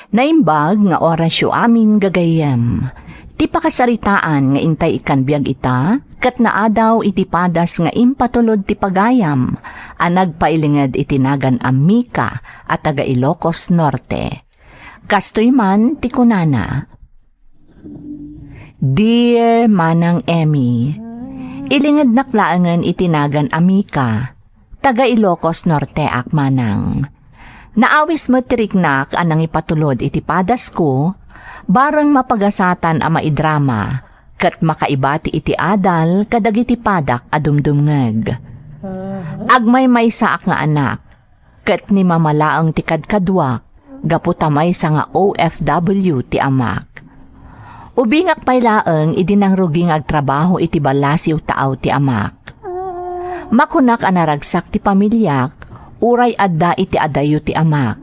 Naimbag nga orasyo amin gagayem. Ti pakasaritaan nga intay ikan biyag ita, kat naadaw iti padas nga impatulod ti pagayam, anag pailinged itinagan Amika at taga Ilocos Norte. Kastoy man ti kunana. Dear Manang Emmy, ilinged naklaangan itinagan Amika, taga Ilocos Norte ak manang. Naawis mo tiriknak anang ipatulod iti padas ko, barang mapagasatan ama idrama, kat makaibati iti adal kadagiti padak adumdumngeg. Agmay may saak nga anak, kat ni mamalaang ti kadkadwak, gaputamay sa nga OFW ti amak. Ubingak pay laeng idinang ruging agtrabaho iti balasiw taaw ti amak. Makunak anaragsak ti pamilyak, uray adda iti adayo ti amak.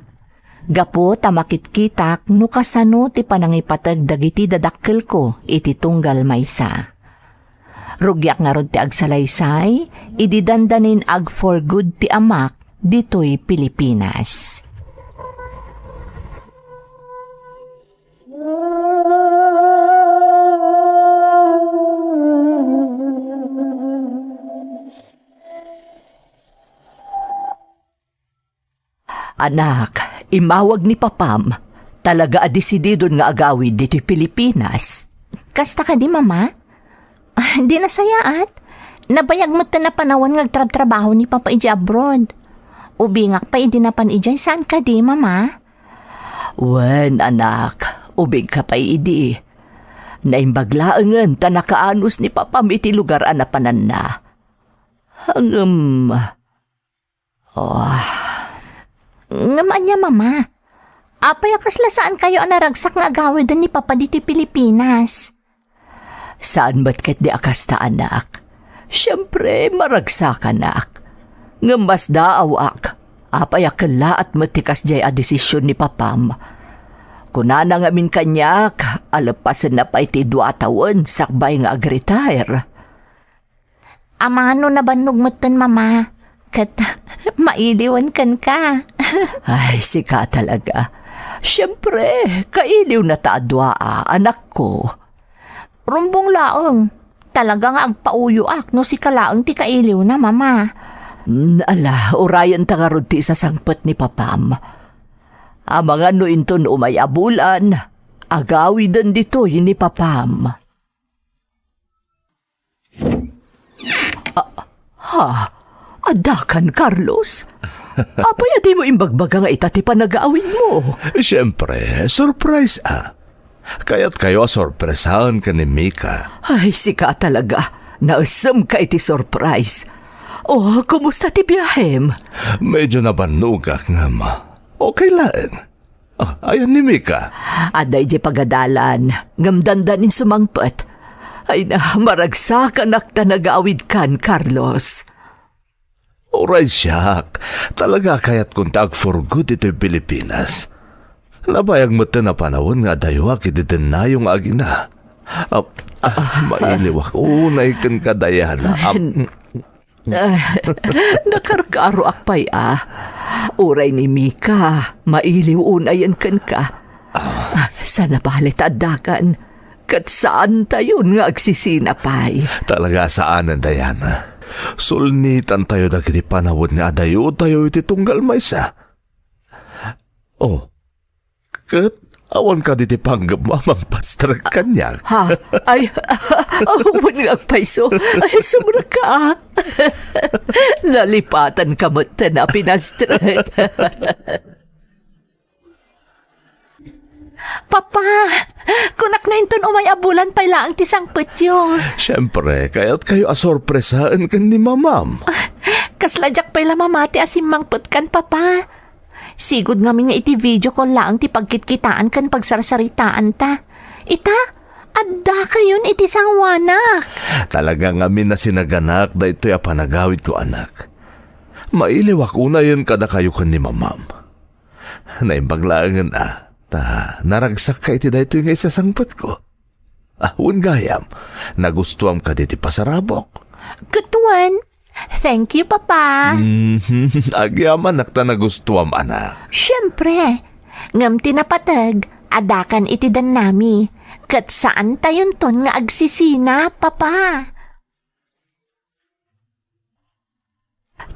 Gapo tamakit-kitak no kasano ti panangipatag dagiti dadakkel ko iti tunggal maysa. Rugyak nga rod ti agsalaysay, ididandanin ag for good ti amak ditoy Pilipinas. Anak, imawag ni Papam, talaga adisididon nga agawid dito Pilipinas. Kasta ka di, mama? Di nasayaat. Nabayag mo na panawan nga trabaho ni Papa iji abroad. Ubingak pa idinapan ijay, saan ka di, mama? Wen, anak, ubing ka pa idi. Naimbaglaangan ta nakaanos ni Papam iti lugar anapanan na. Hangam... Ngaman niya, mama. Apay akasla saan kayo anaragsak nga agawid ni Papa dito Pilipinas? Saan ba't kat di akasta, anak? Siyempre, maragsak, anak. Ngambas daaw ak, apay akala at matikas jay a desisyon ni Papam. Kunana nga min kanyak, alapasan na pa iti 2 taon, sakbay nga ag-retire. Amano na banog mo mama? Kat mailiwan kan ka. Ay, sika talaga. Siyempre, kailiw na taadwa, anak ko. Rumbong laong, talaga nga agpauyo ak no si kalaong ti kailiw na, mama. Ala, urayan tangarod ti sa sangpet ni Papam. Amang ano into no may abulan, agawidan dito yun ni Papam. Adakan, Carlos? Apay, adi mo imbagbaga nga itati pa nag-aawin mo. Siyempre, surprise Kaya't kayo sorpresahan ka ni Mika. Ay, sika talaga. Nausam ka iti surprise. Oh, kumusta ti biyahem? Medyo nabanugak nga ma. Okay lang. Ayan ni Mika. Aday di pagadalan. Ngamdandanin sumangpet. Ay na, maragsakan akta nag-aawid kan, Carlos. Alright, siyak. Talaga kaya't kuntag for good ito'y Pilipinas. Nabayag mo na panahon nga dayawak ititen na yung agina. Mailiwak. Unay kan kadayana. Nakarkaro akpay Uray ni Mika. Mailiw unayan kan ka. Sana balit adakan. Kat saan tayon nga agsisinapay? Talaga saan ang Diana? Sulnitan tayo dagiti panahon nga adayo tayo iti tunggal maysa. Kat awan ka diti panggamamang pastor kanyak. Ay, nagpaiso. Ay, sumra ka. Lalipatan ka mo na pinastret. Papa, kunak na inton umay abulan pa lang ti sangpetyo. Siyempre, kaya't kayo asorpresaan kan ni mamam. Kasladyak pa ila mamati asimangpet kan, papa. Sigod nga nga iti video call lang ti pagkitkitaan kan pagsarsaritaan ta. Ita, adda kayon iti sangwanak. Talagang amin na sinaganak da ito'y apanagawid ko, anak. Mailiwak una yun kada kayo kan ni mamam. Naimbaglaangan naragsak ka iti da ito'y nga isasangpat ko. Gayam, nagustuam ka diti pasarabok. Kutuan, thank you, papa. Agyaman nakta nagustuam, anak. Siyempre, Ngam tinapatag, adakan iti dan nami. Kat saan tayon ton nga agsisina, papa?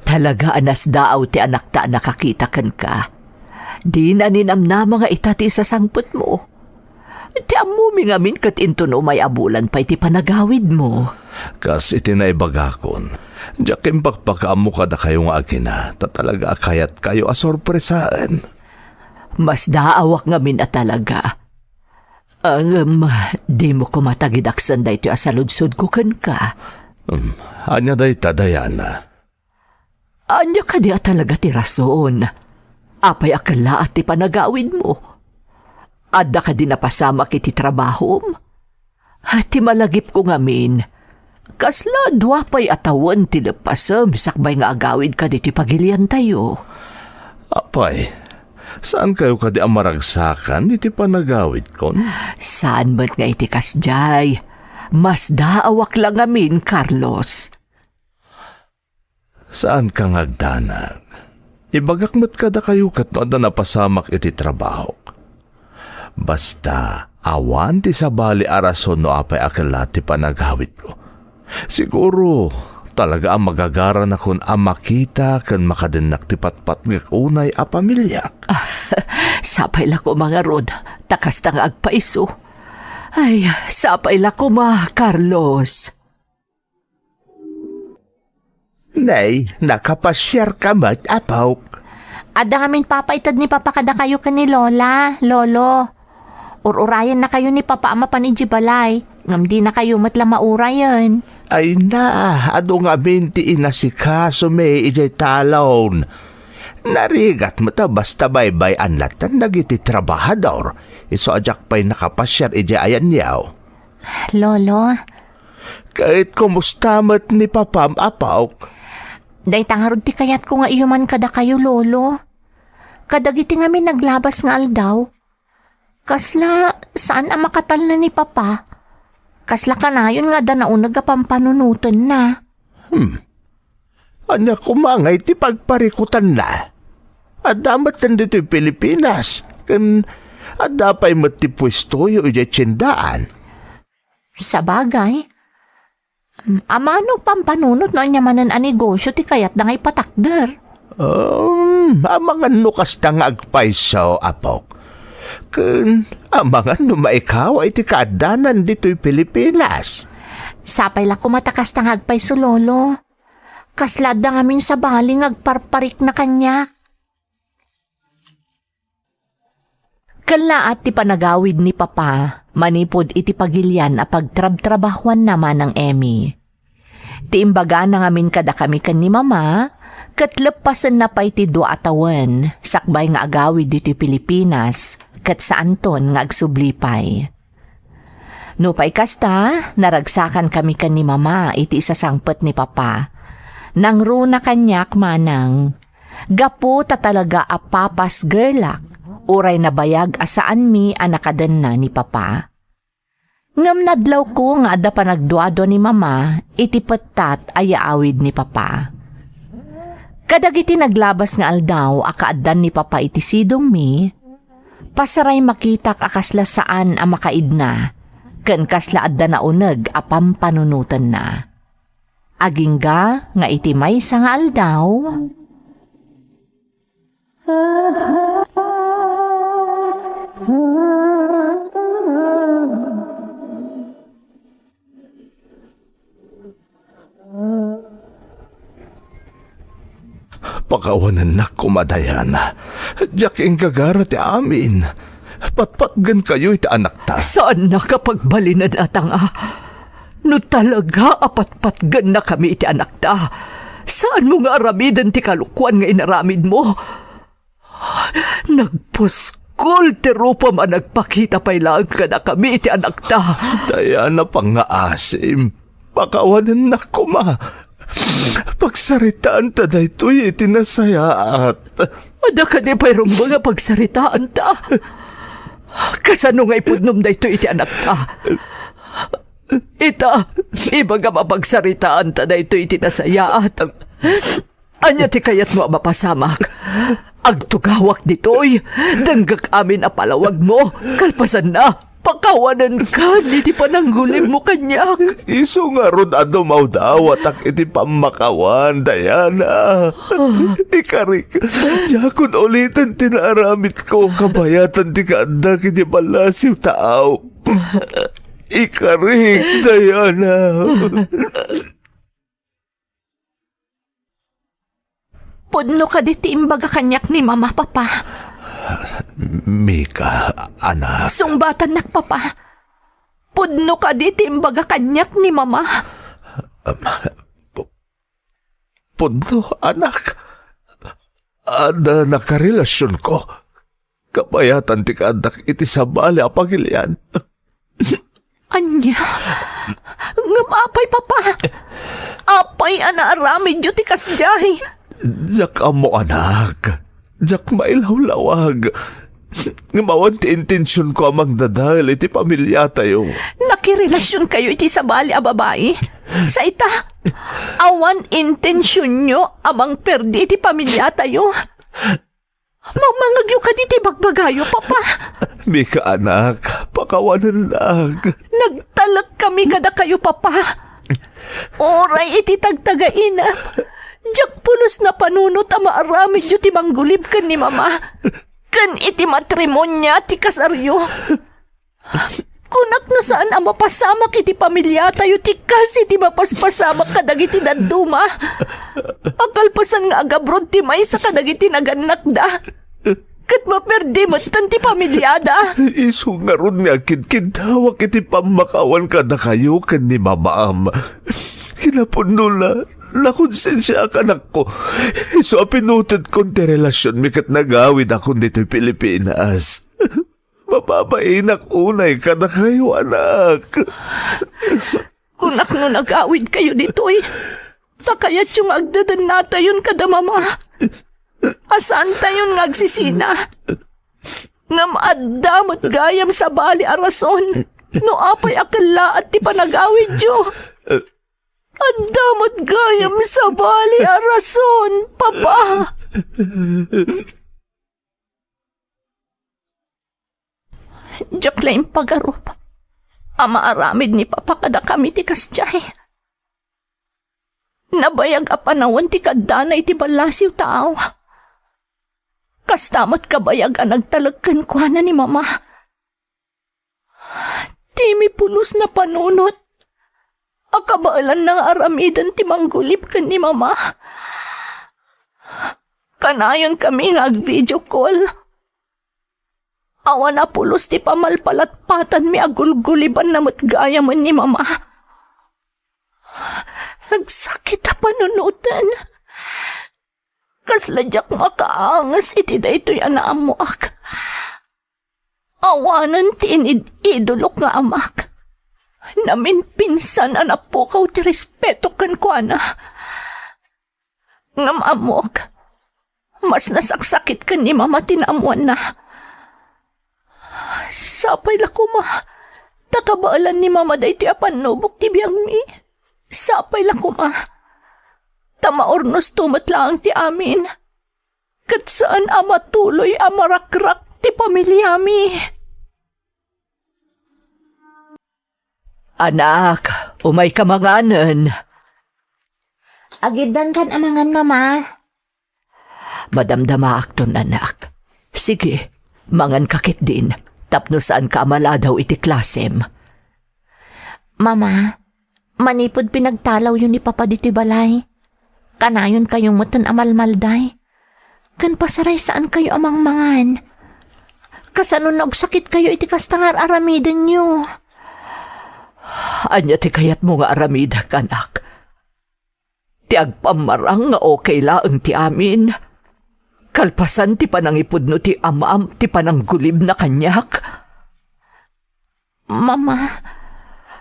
Talaga anas daaw ti anak ta nakakita kan ka. Di na ninamna mga itati sa sangput mo. Ti amumi ngamin kat into no may abulan pa iti panagawid mo. Kas iti naibagakon. Diyakin pakpakaamo kada kayo nga agina. Ta talaga kayat kayo asorpresaan. Mas daawak ngamin at talaga. Di mo ko matagidaksan da ito asaludsod ko kan ka. Anya day Dayana. Anya ka di talaga ti rason. Apay akala at ti panagawid mo. Adda ka di napasamak iti trabahom. Ti malagip ko ngamin. Kasla duwapay atawan ti lepasam sakbay nga agawid ka di ti pagilian tayo. Apay, saan kayo kadi amaragsakan iti panagawid kon? Saan ba't nga iti kasjay? Mas daawak lang ngamin, Carlos. Saan kang agdanag? Ibagak mo't kada kayo kat no na napasamak iti trabaho. Basta, awan ti sabali arason no apay akala ti panagawid ko. Siguro, talaga ang magagara na kun makita kan makadinak ti patpat ng unay a pamilya. Sapay la ko mga rod, takas tang agpaiso. Ay, sapay la ko Carlos. Nay, nakapasyar ka mat, apaw. Ada ngamin papaitad ni papa kada kayo ka ni Lola, Lolo. Ururayan na kayo ni papa ama pa ni Jibalay. Ngam di na kayo matla maurayan. Ay na, ado nga binti inasikaso may ijay talon. Narigat mo ta basta baybay anlatan nagiti trabahador. Iso ajak pa'y nakapasyar ijay ayan yaw. Lolo, Kahit kumusta mat ni papam apaw. day tangarod ti kayat ko nga iyuman kada kayo, Lolo. Kadagiti nga mi naglabas nga aldaw. Kasla, saan ang makatal na ni papa? Kasla ka na yun nga da naunag pampanunutan na. Anya kumangay ti pagparikutan na. At damat nandito yung Pilipinas. Kan adapay mat ti pwesto yung ijay tsindaan. Sa bagay, amano pampanunot no anya manan a negosyo ti kayat da ngay patakder. Amangan no kasta nga agpaisaw apaw. Kan amangan no maikaw ay ti kaadanan dito'y Pilipinas. Sapay la kumatakas tang hagpay so, Lolo. Kaslad da ngamin sa baling agparparik na kanya. Kalaat ti panagawid ni Papa, manipod iti pagilyan a pagtrab-trabahuan naman ng Emmy. Ti imbaga na ngamin kada kami kan ni Mama, katlepasan na pa iti 2 atawan, sakbay nga agawid dito Pilipinas, kat sa Anton nga agsublipay. No pa'y kasta, naragsakan kami kan ni Mama iti isasangpet ni Papa. Nang runa kanyak manang, gapo ta talaga a papas gerlak, uray na bayag asaan mi anakadan na ni Papa. Ngam nadlaw ko nga ada pa nagduado ni Mama, iti petat ay awid ni Papa. Kadagiti naglabas nga aldaw akaadan ni Papa iti sidong mi, pasaray makitak akasla saan a makaidna, ken kasla adda na uneg a pampanunutan na. Agingga nga iti maysa nga aldaw, Pakawanan na kumadayana. Diyak ang gagara ti amin. Patpatgan kayo iti anak ta. saan na kapag balinan atang no talaga apatpatgan na kami iti anak ta. Saan mo nga aramidan ti kalukwan nga inaramid mo? Nagpuskol ti rupa man nagpakita pa'y lang ka na kami iti anak ta. Dayana pang nga asim. Pakawanan na kuma. Pagsaritaan ta da ito'y itinasayaat. Ada ka di pa'y mga pagsaritaan ta. Kasano nga ipudnom da ito iti anak ta. Ita, iba nga mapagsaritaan ta da ito iti nasayaat. Anya ti kayat mo mapasamak. Agtugawak ditoy. Danggak amin a palawag mo. Kalpasan na. Pakawanan ka, di pananggulib mo kanyak. Iso nga ron adumaw daw atak iti pamakawan, Diana. Ikarik, jakon ulitan tinaaramit ko kabayatan ti kaanda kiti balasiw taaw. Ikarik, Diana. Pudno ka diti imbaga kanyak ni mama papa. Mika, anak. Sungbatan nak papa. Pudno ka diti imbaga kanyak ni mama. Pundo, anak. Ada nakarelasyon ko. Kabayatan ti kaadak iti sabali apagilian. Anya? Ngapay papa. Apay anaaramid yu ti kasjahi. Jak amo, anak. Jak mailawlawag. Ngamawan ti intensyon ko amang dadal iti pamilya tayo. Nakirelasyon kayo iti sabali a babae. Sa ita, awan intensyon nyo amang perdi iti pamilya tayo. Mamangagyo ka diti bagbagayo, papa. Mika, anak, pakawanan lang. Nagtalak kami kada kayo, papa. Oray iti tagtagainap. Diyak pulos na panunot ang maaramid yu ti manggulib kan ni mama. Kan iti matrimonya ti kasaryo. Kunak no saan ang mapasamak iti pamilya tayo ti kasi ti mapaspasamak kadagiti daduma. Akalpasan nga agabrod ti may sa kadagiti naganak da. Kat maperdi matan ti pamilyada. Iso nga ron nga kidkidawak iti pamakawan kada kayo kan ni mamaam. Hinapuno na konsensya ang anak ko. Iso pinutod kong ti relasyon mi kat nagawid ako dito'y Pilipinas. Mapapainak unay ka na kayo, anak. Kunak no nagawid kayo dito'y. Takayat yung agdadan nata yun kada mama. Asan tayon ngagsisina? Nga maadamot gayam sa bali a rason. No apay akala at ti panagawid yo. Adamot gayam sa bali a rason, papa. Diyak lang pagarup. Ama aramid ni papa kada kami ti kasjay. Nabayag a panawon ti kadana iti balasiw tao. Kastamot kabayag a nagtalagkan kuana ni mama. Di mi pulos na panunot. Akabaalan na aramidan ti manggulip kan ni mama. Kanayon kami nag-video call. Awa na pulos ti pamalpalatpatan mi agulguliban na matgaya man ni mama. Nagsakit a panunutan. Kasladyak makaangas iti daytoy anaamuak. Awanan ti inidolok nga amak. Namin pinsan anak po kaw ti respeto kan kuana. Ngam amok. Mas nasaksakit kan ni mama tinamuan na. Sapay lako ma. Takabaalan ni mama day ti apanubok ti biyang mi. Sapay lako ma. Tamaornos tumat lang ti amin. Kat saan ama tuloy amarakrak ti pamilya mi. Anak, umay ka manganan. Agidan kan amangan, mama. Madamdama akton, anak. Sige, mangan kakit din. Tapno saan ka amaladaw iti klasem. Mama, manipod pinagtalaw yun ni papa dito'y balay. Kanayon kayong mutan amalmalday. Kan pasaray saan kayo amang mangan. Kasanon nagsakit kayo iti kastangar aramidan nyo. Anya ti kayat mo nga aramida, kanak. Ti agpamarang nga okay laeng ti amin. Kalpasan ti panangipod no ti amam ti pananggulib na kanyak. Mama,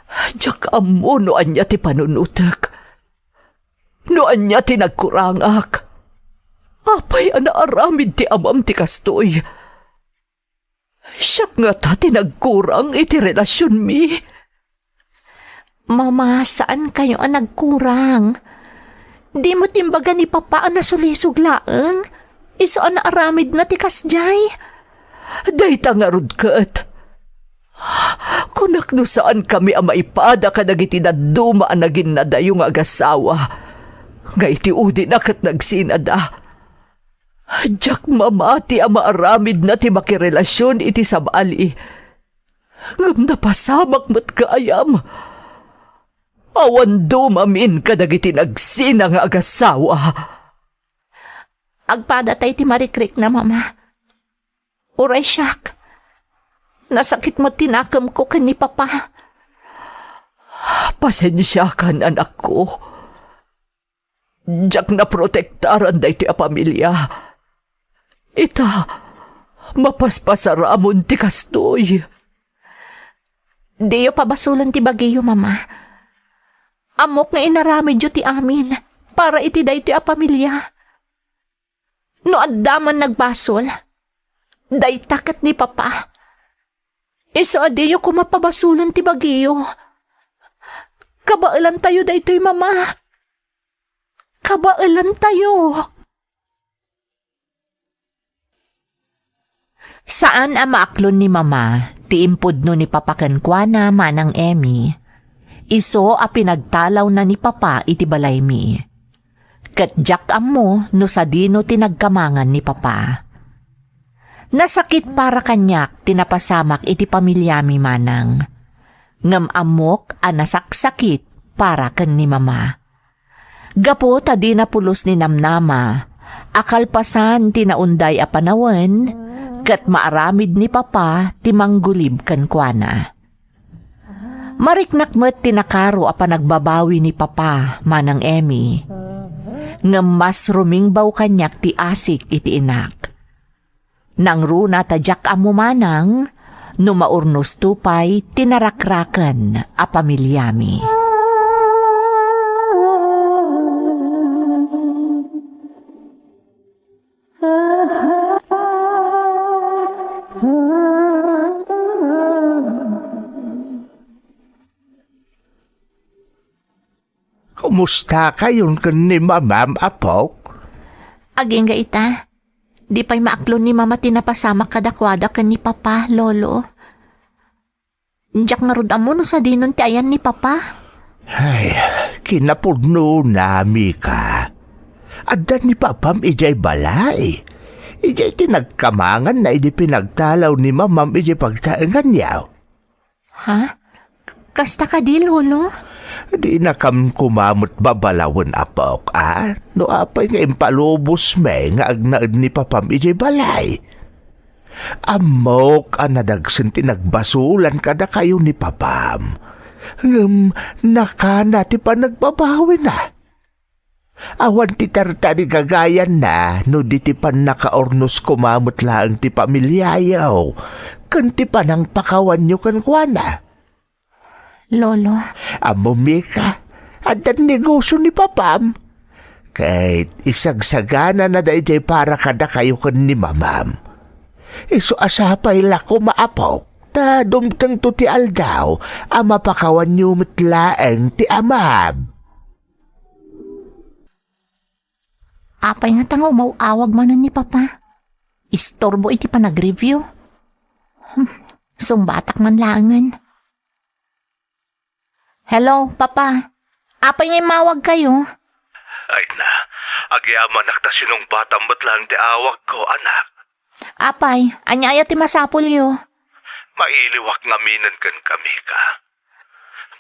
Diyak amo no anya ti panunutek. No anya ti nagkurangak. Apay ana aramid ti amam ti kastoy. Siyak nga ta ti nagkurang iti relasyon mi. Mama, saan kayo ang nagkurang? Di mo timbaga ni Papa ang nasulisog laang. Iso ang naaramid na tikas jay. Dayta nga rod kat. Kunak no saan kami ang maipada ka nagiti na duma ang naging nadayong agasawa. Nga iti udi na kat nagsinada. Diyak mamati ang maaramid na ti makirelasyon iti sabali. Ngam napasamak mo't kaayam. Awan dumamin ka nagiti nagsina nga agasawa. Agpada tayo ti marikrik na mama. Uray siyak. Nasakit mo tinakam ko kan ni Papa. Pasensya kan anak ko. Diyak na protektaran day ti a pamilya. Ita, mapaspasaramon ti kastoy. Diyo pabasulan ti bagiyo, mama. Amok nga inaramid yo ti amin para iti day ti a pamilya. No addaman nagbasol, day takat ni Papa. Iso adiyo kumapabasulan ti bagiyo. Kabailan tayo day to'y mama. Kabailan tayo. Saan ang maaklon ni Mama, tiimpod no ni Papa kankwana manang Emmy. Iso a pinagtalaw na ni Papa iti balay mi. Katjak ammo no sa dino tinagkamangan ni Papa. Nasakit para kanyak tinapasamak iti pamilya mi manang. Ngam amok a nasaksakit para kan ni Mama. Gapo tadi na pulos ni Namnama, akalpasan tinaunday a panawen, kat maaramid ni Papa timanggulib kankwana. Mariknak met tinakaro a panagbabawi ni Papa manang Emmy. Ngam mas rumingbaw kanyak ti asik iti inak. Nang runa tadyak amo manang, no maurnos tupay tinarakrakan a pamilyami. Kumusta kayon kan ni Mamam Apok? Aging ga ita. Di pa'y maaklon ni Mama tinapasamak kadakwada kan ni Papa, Lolo. Diyak nga rod amo no sa dinon ti ayan ni Papa. Ay, kinapudno na, Mika. Adan ni Papam ijay balay. Ijay tinagkamangan na idi pinagtalaw ni Mamam ijay pagtaengan niyaw. Ha? Kasta ka di, Lolo? Di na kam kumamot babalawan Apok, No apay nga impalubos me nga agnaad ni Papam ijay balay. Amok anadagsen tinagbasulan kada kayo ni Papam. Nakana ti pa nagbabawi na. Awan ti tarta ni gagayan na no di ti pan nakaornos kumamot lang ti pamilyayaw. Kan ti panang pakawan nyo kan kuwana. Lolo? Amo Mika, adan negosyo ni Papam. Kahit isagsagana na dayjay para kada kayo kan ni Mamam. Iso asapay lako maapok. Ta dumtang to ti aldaw, ama pakawan nyo matlaeng ti amam. Apay nga tangaw mauawag manon ni Papa. Istorbo iti pa nag-review. Sumbatak man langan. Hello, Papa. Apay nga mawag kayo? Ay na, agyaman nakta sinong batang matlang ti awag ko, anak. Apay, anyaya ti masapul yo. Mailiwak nga minan kan kami ka.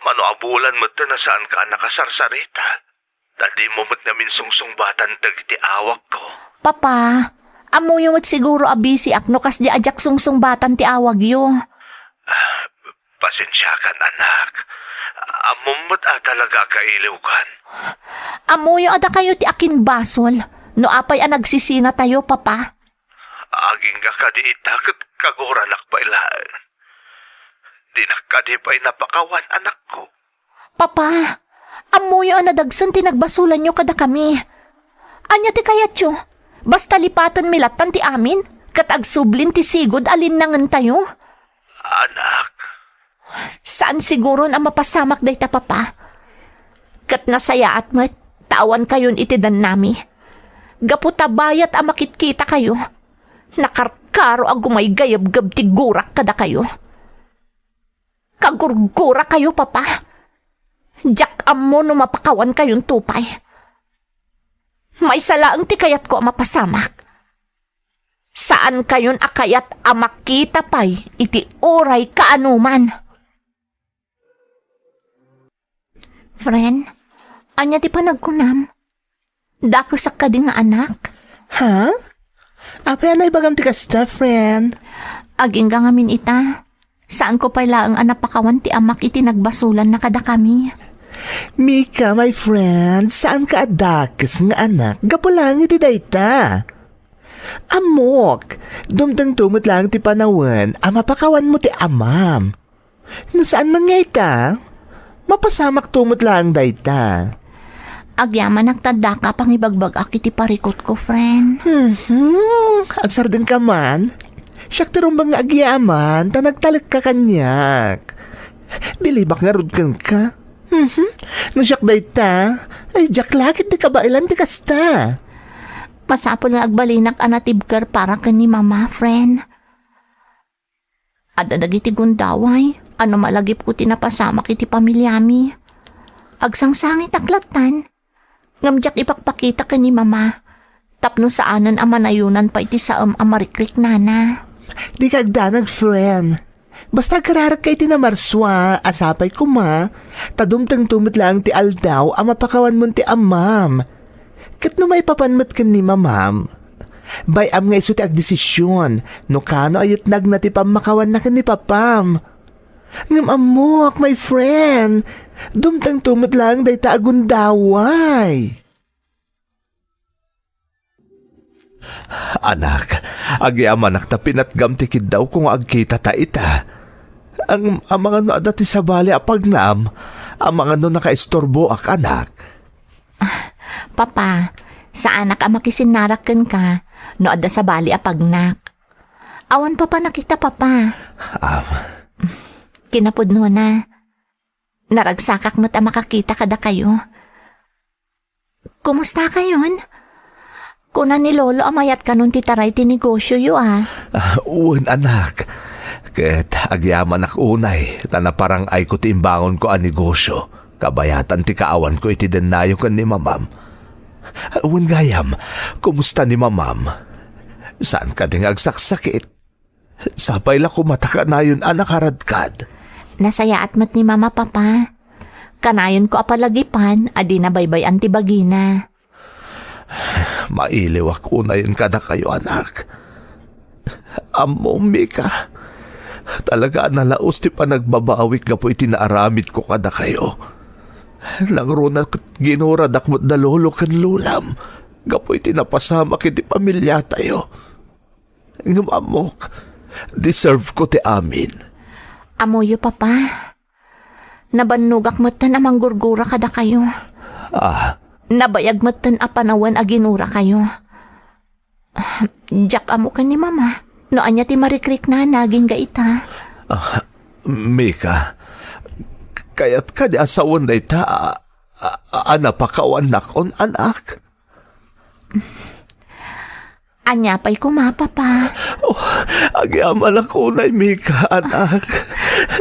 Manoabulan mo na saan ka nakasarsarita. Tadi mo mat namin sungsung batan ti awak ko. Papa, amo yung siguro abisi akno kas di ajak sungsung batan ti awag yo. Pasensya kan, anak. Amumot talaga kailiw kan. Amo yung ada kayo ti akin basol. No apay ang nagsisina tayo, Papa. Aging ka kadi itakot kagoranak pa ilaan. Di na kadi pa'y napakawan, anak ko. Papa, amo yung nadagsan tinagbasulan nyo kada kami. Anya ti kayat yo? Basta lipatan milatan ti amin, katagsublin ti sigod alin nangan tayo. Anak. Saan siguro na mapasamak day ta, Papa? Kat nasayaat mo, awan kayon itidan nami. Gaputabayat a makitkita kayo. Nakarkaro a gumay gayab-gab ti gurak kada kayo. Kagurgura kayo, papa. Jak amo no mapakawan kayon tupay. May salaang ti kayat ko a mapasamak. Saan kayon akayat a makita pay iti oray kaanuman? Friend, anya di pa nagkunam? Dakusak ka di nga anak? Ha? Apa yan ay bagam ti kasta, friend? Aging gangamin ita. Saan ko pala ang anapakawan ti amak iti nagbasulan na kada kami? Mika, my friend, saan ka adakis nga anak? Gapulang iti dayta. Amok, dumdang tumot lang ti panawan, mapakawan mo ti amam. No saan man nga ita? Mapasamak tumot lang dayta. Agyaman nagtanda ka pang ibagbag ak iti parikot ko, friend. Agsar din ka man. Siyak tirumbang nga agyaman, ta nagtalik ka kanyak. Bilibak nga rud ka. No siyak dayta, ay jak lakit ti kabailan ti kasta. Masapol nga agbalinak anatibker para ka ni mama, friend. Adadag iti gundaway, ano malagip ko tinapasamak iti pamilyami. Agsangsangit aklatan. Ngamjak ipakpakita ka ni mama. Tapno saanan amanayunan pa iti saam amarikrik nana. Di kagdanag, friend. Basta kararak kay tinamarswa, asapay ko ma. Tadumtang tumit lang ti aldaw, mapakawan mo ti amam. Kat no may papanmat ka ni mamam. Bayam nga iso ti agdesisyon, no kano ayot nag na ti pamakawan na ka ni papam. Ngam amok, my friend. Dumtang tumit lang day ta agundaway. Anak, agyaman ta pinatgam ti kiddaw kung agkita ta ita. Ang mga no dati sa bali apagnam, ang mga no nakaistorbo ak anak. Papa, sa anak ang makisinarakan ka, no adda sa bali apagnak. Awan papa nakita, papa. Kinapudno na. Naragsakak mo't ang makakita kada kayo. Kumusta kayon? Kuna ni Lolo amayat ka nun titaray ti negosyo yu Uwan anak. Ket agyaman ak unay, na parang ay ko ti imbangon ko ang negosyo. Kabayatan ti kaawan ko iti denayo kan ni mamam. Uwan gayam, kumusta ni mamam? Saan ka ding agsaksakit? Sabay la kumataka na yun anak haradkad. Nasayaat mo't ni mama, papa. Kanayon ko apalagipan, adi na baybay antibagina. Mailiw ako na yun kada kayo anak. Amo, Mika. Talaga nalaos ti pa nagbabawik ka po itinaaramid ko kada kayo. Langro na ginurad akmot na lolo kan lulam. Gapoy tinapasamak iti pamilya tayo. Ngumamok, deserve ko ti amin. Amoyo, papa. Nabanugak mo't tan amang gurgura kada kayo. Nabayag mo't tan apanawan aginura kayo. Jak amo ka ni mama. No anya ti marikrik na naging gaita. Mika, kaya't ka di asawan na ita, anapakawan nakon anak. Anya pa'y kumapapa. Agyaman ako na, Mika, anak.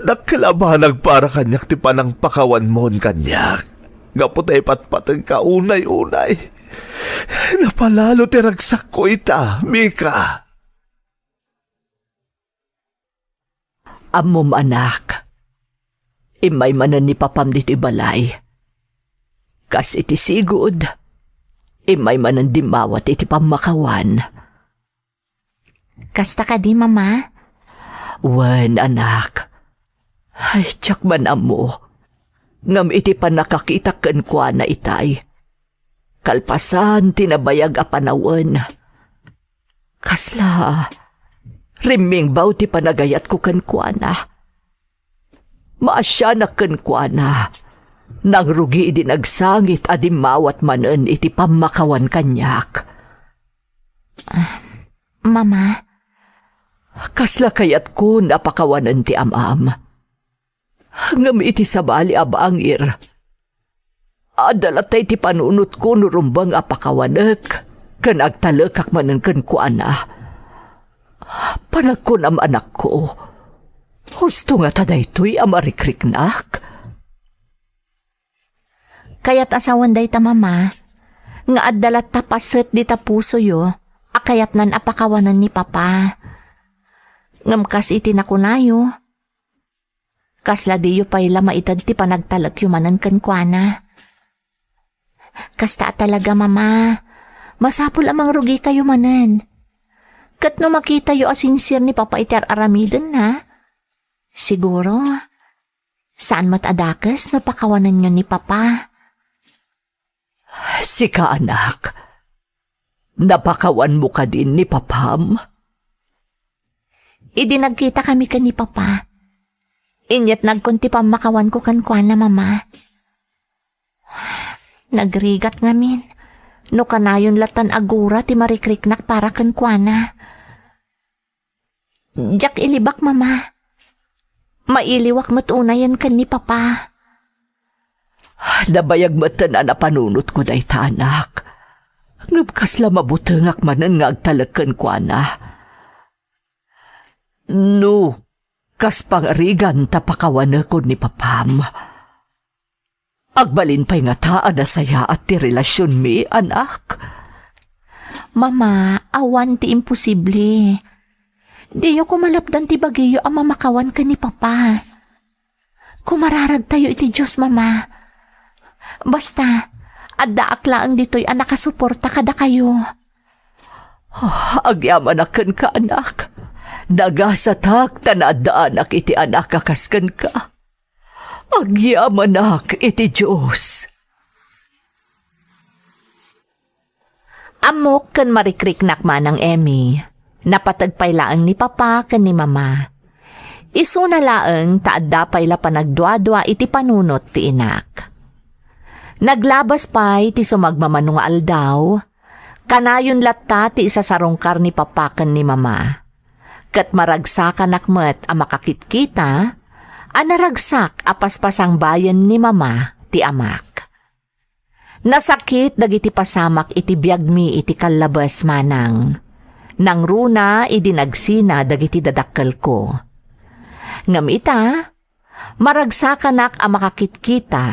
Nakilabanag para kanyak ti panang pakawan mon kanyak. Gapot ay patpatang ka unay-unay. Napalalo ti ragsak ko ita, Mika. Amom anak, imay manan ni papam diti balay. Kas iti sigud, imay manan dimawat iti pamakawan. Kasta ka di, mama? Wen anak, ay tsak man amo, ngam iti panakakita ken kwa na itay. Kalpasan tinabayag a panawen. Kasla, riming baw ti panagayat ko ken kwa na. Maasya na ken kwa na. Nang rugi di nagsangit adimawat manen iti pamakawan kanyak. Mama? Kasla kayat ko napakawanan ti amam. Ngam iti sabali abangir. Adalatay ti panunot ko nurumbang apakawanek. Kan agtalekak manen kan kuana. Panag ko nam anak ko. Husto nga taday to'y amarikrik-nak. Kaya't asawan day ta mama, nga addalat tapaset di ta puso yo, akayat nan apakawanan ni papa. Ngamkas iti nakunayo, kasla di yo pa'y maitad ti panagtalag yumanan kan kuana. Kasta talaga mama, masapul amang rugi kayo manan. Kat no makita yo asinsir ni papa iti aramidon na, siguro, saan matadakas no pakawanan nyo ni papa? Sika anak, napakawan mo ka din ni papam. Idi nagkita kami ka ni papa. Inyat nagkunti pa makawan ko kan kuana mama. Nagrigat ngamin. No kanayon latan agura ti marikriknak para kan kuana. Jak ilibak mama. Mailiwak mo't unayan kan ni papa. Nabayag matan na panunot ko day ta anak. Ngabkas la mabutengak manan nga agtalakan ko na. No, kas pangarigan tapakawan ko ni papam. Agbalin pa'y nga taan na saya at ti relasyon mi, anak. Mama, awan ti imposible. Di yo kumalapdan ti bagiyo ang mamakawan ka ni papa. Kumararag tayo iti Diyos, mama. Basta, adda aklaang dito'y anak kasuporta kada kayo. Agyaman akan ka, anak. Nagasatak tanadaanak iti anak kakaskan ka. Agyamanak iti Diyos. Amok kan marikriknak manang Emmy. Napatagpay laang ni papa kan ni mama. Isu na laang taadda pay la panagdwa-dwa iti panunot ti inak. Naglabas pa'y ti sumagmamanong aldaw, kanayon latta ti isasarongkar ni papa ken ni mama. Kat maragsakan akmet a makakitkita, anaragsak apaspasang bayan ni mama ti amak. Nasakit dagiti pasamak iti biagmi iti kalabas manang. Nang runa idinagsina dagiti dadakkel ko. Ngam ita, maragsakanak a makakitkita,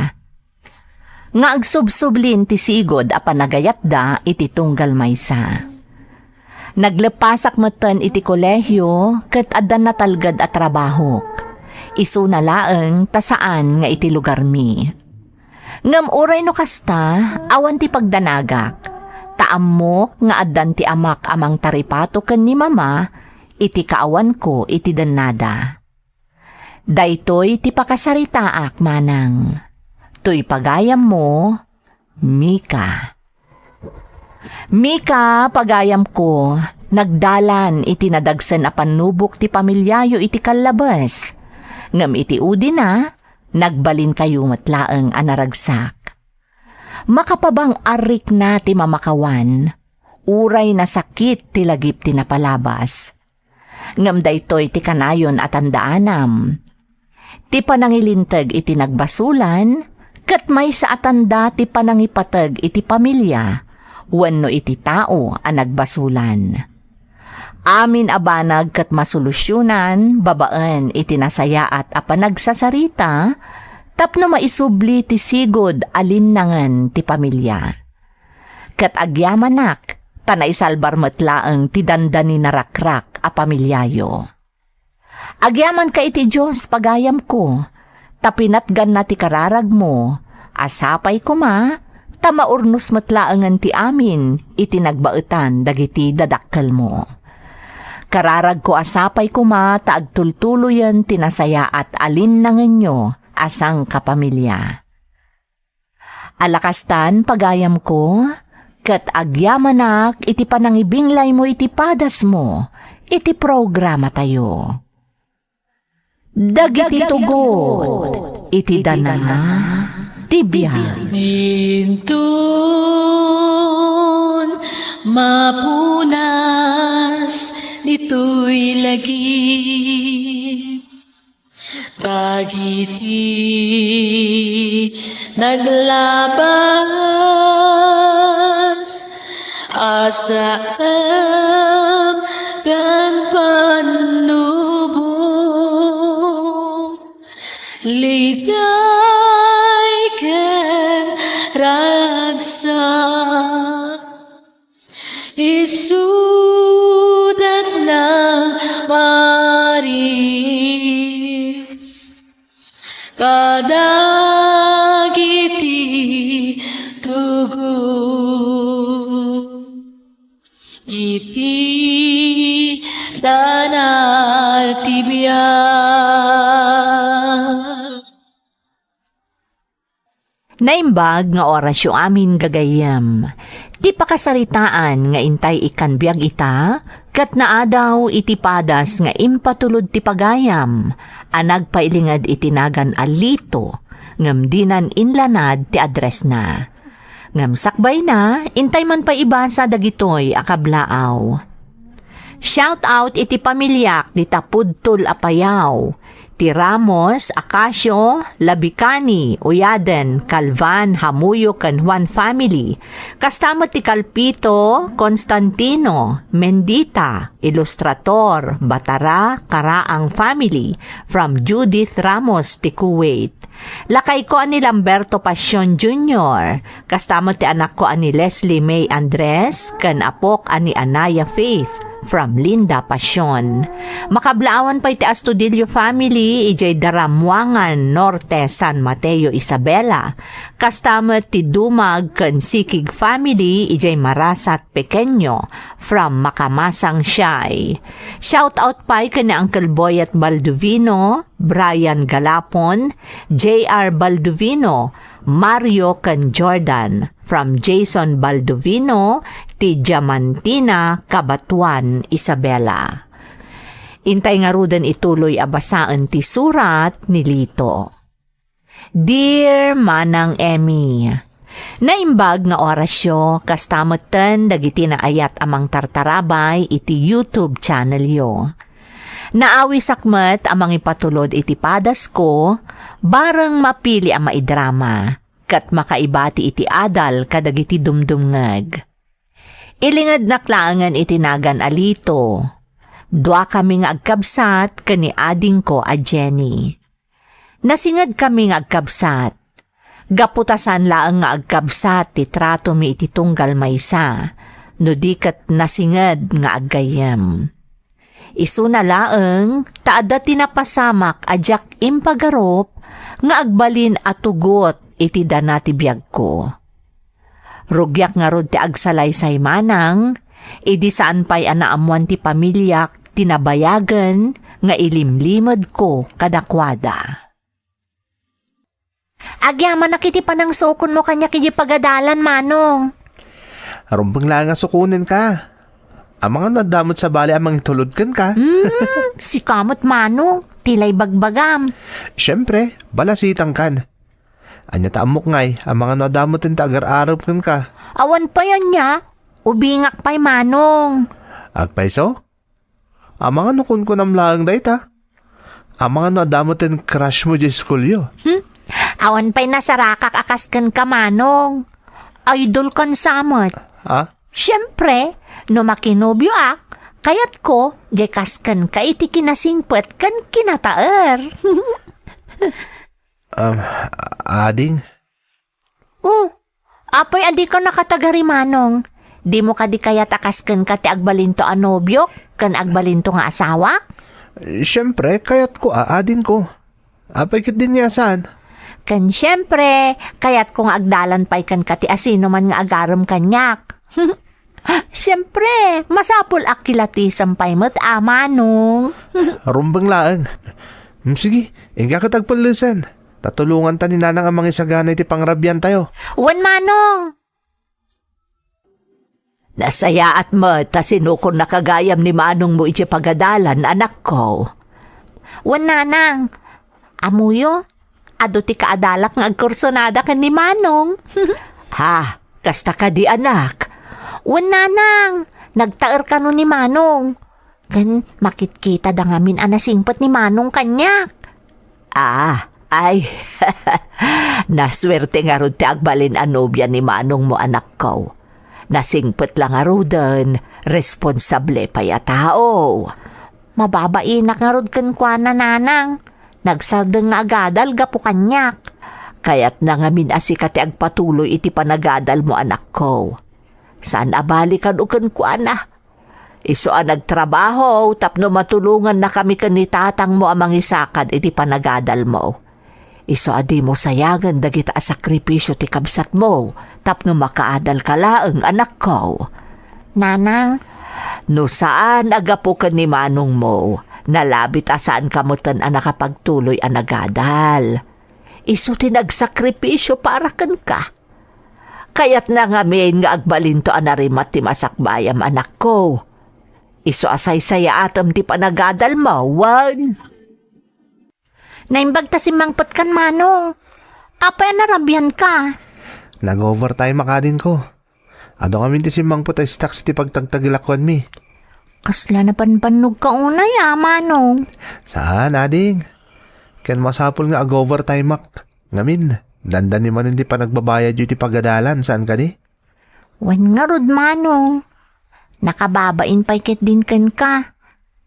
nga agsubsublin ti sigod a panagayat da iti tunggal maysa. Naglepasak meten iti kolehyo ket addan natalged a trabahok. Isu na laeng ta saan nga iti lugar mi. Ngem uray no kasta awan ti pagdanagak. Taamok nga addan ti amak amang taripato ken ni mama iti kaawan ko iti dennada. Daytoy ti pakasaritaak manang. To'y pagayam mo, Mika. Mika, pagayam ko, nagdalan iti nadagsen a panubok ti pamilyayo iti kalabas. Ngam iti udi na, nagbalin kayo matlaeng anaragsak. Makapabang arik na ti mamakawan, uray na sakit ti lagip ti napalabas. Ngam daytoy ti kanayon at andaanam. Ti panangilintag iti nagbasulan, kat may sa atanda ti panangipatag iti pamilya, wenno iti tao ang nagbasulan. Amin abanag kat masolusyonan, babaan iti nasaya at apanagsasarita, tapno maisubli ti sigod alinnangan ti pamilya. Kat agyamanak, tanay salbar matlaang ti dandani narakrak a pamilyayo. Agyaman ka iti Diyos pagayam ko, tapinatgan na ti kararag mo, asapay ko ma, tamaurnos matlaangan ti amin, iti nagbaetan dagiti dadakkel mo. Kararag ko asapay ko ma, taagtultuluyan tinasaya at alinnangan nyo, asang kapamilya. Alakastan pagayam ko, kat agyamanak iti panangibinglay mo iti padas mo, iti programa tayo. Dagiti tugot, iti danana, tibiyag. Mintun mapunas dito'y lagi dagiti naglabas asam kan panubong ligay ken ragsak isudat ng maris kadagiti tugu iti danal tibiyag. Naimbag nga orasyo amin gagayam. Di pakasaritaan nga intay ikanbiag ita, kat naadaw iti padas nga impatulod ti pagayam, anag pailingad itinagan alito, ngam dinan inlanad ti address na. Ngam sakbay na, intay man pa ibasa dagitoy akablaaw. Shout out iti pamilyak di Tapudtul Apayaw, ti Ramos, Acacio, Labicani, Uyaden, Calvan, Hamuyo, kan Juan family. Kastamot ti Calpito, Constantino, Mendita, Ilustrator, Batara, Karaang family from Judith Ramos ti Kuwait. Lakay ko ani Lamberto Pasyon Jr. Kastamot ti anak ko ani Leslie May Andres, kan apok ani Anaya Faith from Linda Pasyon. Makablaawan pa iti Astudillo family, ijay Daramwangan, Norte, San Mateo, Isabela. Kastamot ti Dumag kan Sikig family, ijay Marasat Pequeño from Makamasang Siay. Shout out pa kay ni Uncle Boy at Baldovino, Brian Galapon, J.R. Baldovino, Mario kan Jordan from Jason Baldovino, ti Diamantina, Cabatuan, Isabela. Intay nga rudan ituloy abasaan ti surat ni Lito. Dear Manang Emmy, naimbag nga orasyo kastamoten dagiti na ayat amang tartarabay iti YouTube channel yo. Naawi sakmet amang ipatulod iti padas ko, bareng mapili ang maidrama, kat makaibati iti adal kadagiti dumdumngag. Ilingad naklaangan itinagan alito. Dua kami nga agkabsat kani ading ko a Jenny. Nasingad kami nga agkabsat. Gaputasan laang nga agkabsat ti trato mi iti tunggal maysa, no di kat nasingad nga aggayem. Isu na laeng taada tinapasamak ajak impagarop nga agbalin at tugot iti danati biyag ko. Rugyak nga rod ti agsalaysay manang, idi saan pa'y anaamuan ti pamilyak tinabayagan nga ilimlimod ko kadakwada. Agyaman na kiti panang sukon mo kanya kiti pagadalan, Manong. Arumbang lang nga sukunin ka. Ang mga nadamot sa bali amang itulod ka. Si kamot, Manong, tilay bagbagam. Siyempre, balasitang kan. Anya taamok ngay, ang mga nadamotin ta agar-arap ka. Awan pa yan niya, ubingak pa'y, Manong. Agpaiso? Ang mga nukun ko namlaang day ta. Ang mga nadamotin crush mo di skulyo. Awan pa'y nasarakak akaskan ka, Manong. Idol kan samot. Ha? Siyempre, no makinobyo kayat ko, di kaskan ka iti kinasingpet kan kinataer. Ading? Apoy adi ka nakatagari, Manong. Di mo ka di kaya takaskan ka ti agbalinto a nobyo, kan agbalinto nga asawa? Siyempre, kayat ko adin ko. Apay kit din niya saan? Kan siyempre, kayat kong agdalan pa'y kan kati asino man nga agaram kanyak. Siyempre, masapul akilati sampay mo't Manong. Rumbang laang. Sige, ingga ka tagpalusan. Tatulungan ta ni nanang amang isagana iti pangrabyan tayo. Wan, Manong. Nasaya at mo, ta sinukon nakagayam ni Manong mo iti pagadalan, anak ko. Wan, Nanang. Amuyo, ado ti kaadalak nga agkursonada kan ni Manong. Ha, kasta ka di anak. Wan, Nanang. Nagtaer ka no ni Manong. Kan makitkita da ngamin anasingpot ni Manong kanyak. Ay, naswerte nga ron ti agbalin a nobya ni manong mo anak ko. Nasingpet lang nga ron, responsable pa ya tao. Mababainak nga ron kan kwa na nanang. Nagsardeng nga agadal gapu kanyak. Kaya't na nga minasika ti agpatuloy iti panagadal mo anak ko. Saan abalikan o kan kwa na? Iso ang nagtrabaho, tapno matulungan na kami kanitatang mo amang isakad iti panagadal mo. Iso adi mo sayangan dagita a sakripisyo ti kabsat mo, tapno makaadal ka laeng anak ko. Nanang, no saan agapukan ni manong mo, nalabit asaan kamutan a nakapagtuloy a nagadal. Iso ti nagsakripisyo para kan ka. Kaya't na nga main nga agbalinto a narimat ti masakbayam anak ko. Iso asay saya atam ti panagadal mo, wan. Naimbag ta si mangpot kan manong. Apay narabyan ka. Nag-overtime makadin ko. Ano kami ti simang putay stocks ti pagtagtagilakwan mi. Kasla na panpanog ka unay manong. Saan, ading? Ken masapol nga ag-overtime mak. Ngamin, dandan ni man hindi pa nagbabayad yung ti pagadalan. Saan ka di? Wan nga rod manong. Nakababain pa ikit din kan ka.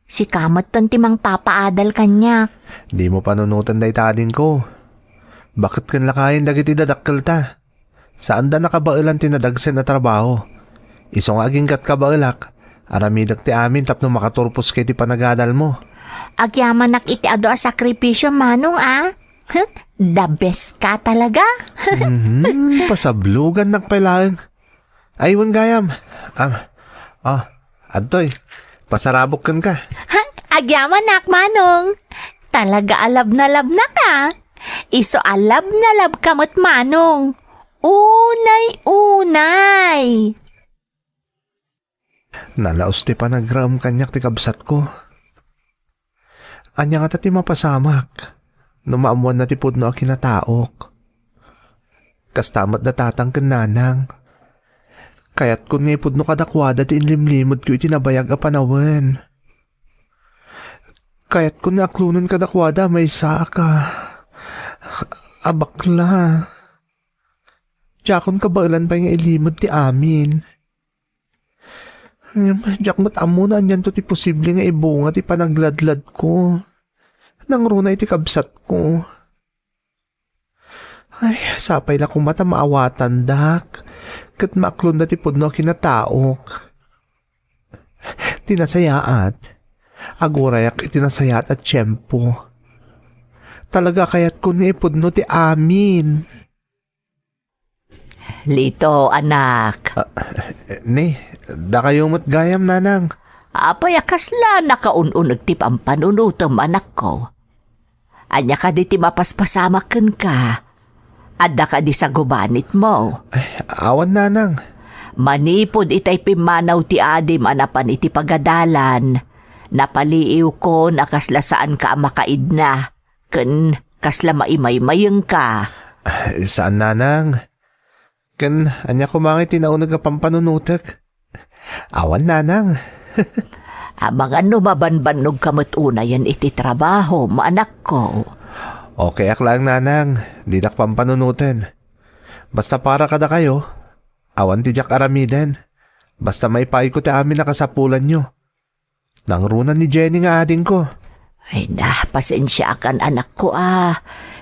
Si kamot tan timang papaadal kanyak. Di mo panunutan da itadin ko. Bakit kan lakayin dagiti dadakkel ta? Saan da nakabailan tinadagsen na trabaho? Iso nga aging kat kabailak. Aramidak ti amin tapno makaturpos kay ti panagadal mo. Agyaman nak iti ado a sakripisyo manong The best ka talaga. Pasablugan nagpailaeng. Aywan gayam. Adtoy. Pasarabok kan ka. Agyaman nak manong. Talaga alab na ka. Iso alab na lab kamot manong. Unay. Nalaos ti pa nagram kanyak ti kabsat ko. Anya nga ti mapasamak. Numaamuan na ti pudno a kinataok. Kastamat na tatang kananang. Kaya't kun nga pudno kadakwada ti inlimlimod ko itinabayag a panawen. Kaya't kun nga aklunan kadakwada may saa ka. Abakla. Tiyakon kabailan pa nga ilimod ti amin. Diyak matamo na anyan to ti posible nga ibunga ti panagladlad ko. Nangruna iti kabsat ko. Ay, sapay na kung mata maawatan dak. Kat maklon na ti pudno kinataok. Tinasayaat. Agurayak itinasayaat at tiyempo. Talaga kaya't kun ni pudno ti amin. Lito, anak. Da kayo matgayam nanang. Apay akasla nakaununag ti pampanunutom anak ko. Anya ka di ti mapaspasamakan ka. Adda ka di sa gubanit mo. Awan nanang. Manipod itay pimanaw ti adim anapan iti pagadalan. Napaliiw ko na kasla saan ka makaid na. Ken kasla maimay-mayeng ka. Saan nanang? Ken anya kumangit tinaunag ka pampanunutek. Awan nanang. Amang ano mabanbanog kamot una yan iti trabaho mo anak ko. Okay ak lang nanang. Di dak pampanunutin. Basta para kada kayo. Awan ti jak aramiden. Basta may pay ko ti amin nakasapulan nyo. Nangrunan ni Jenny nga ading ko. Ay na, pasensya kan anak ko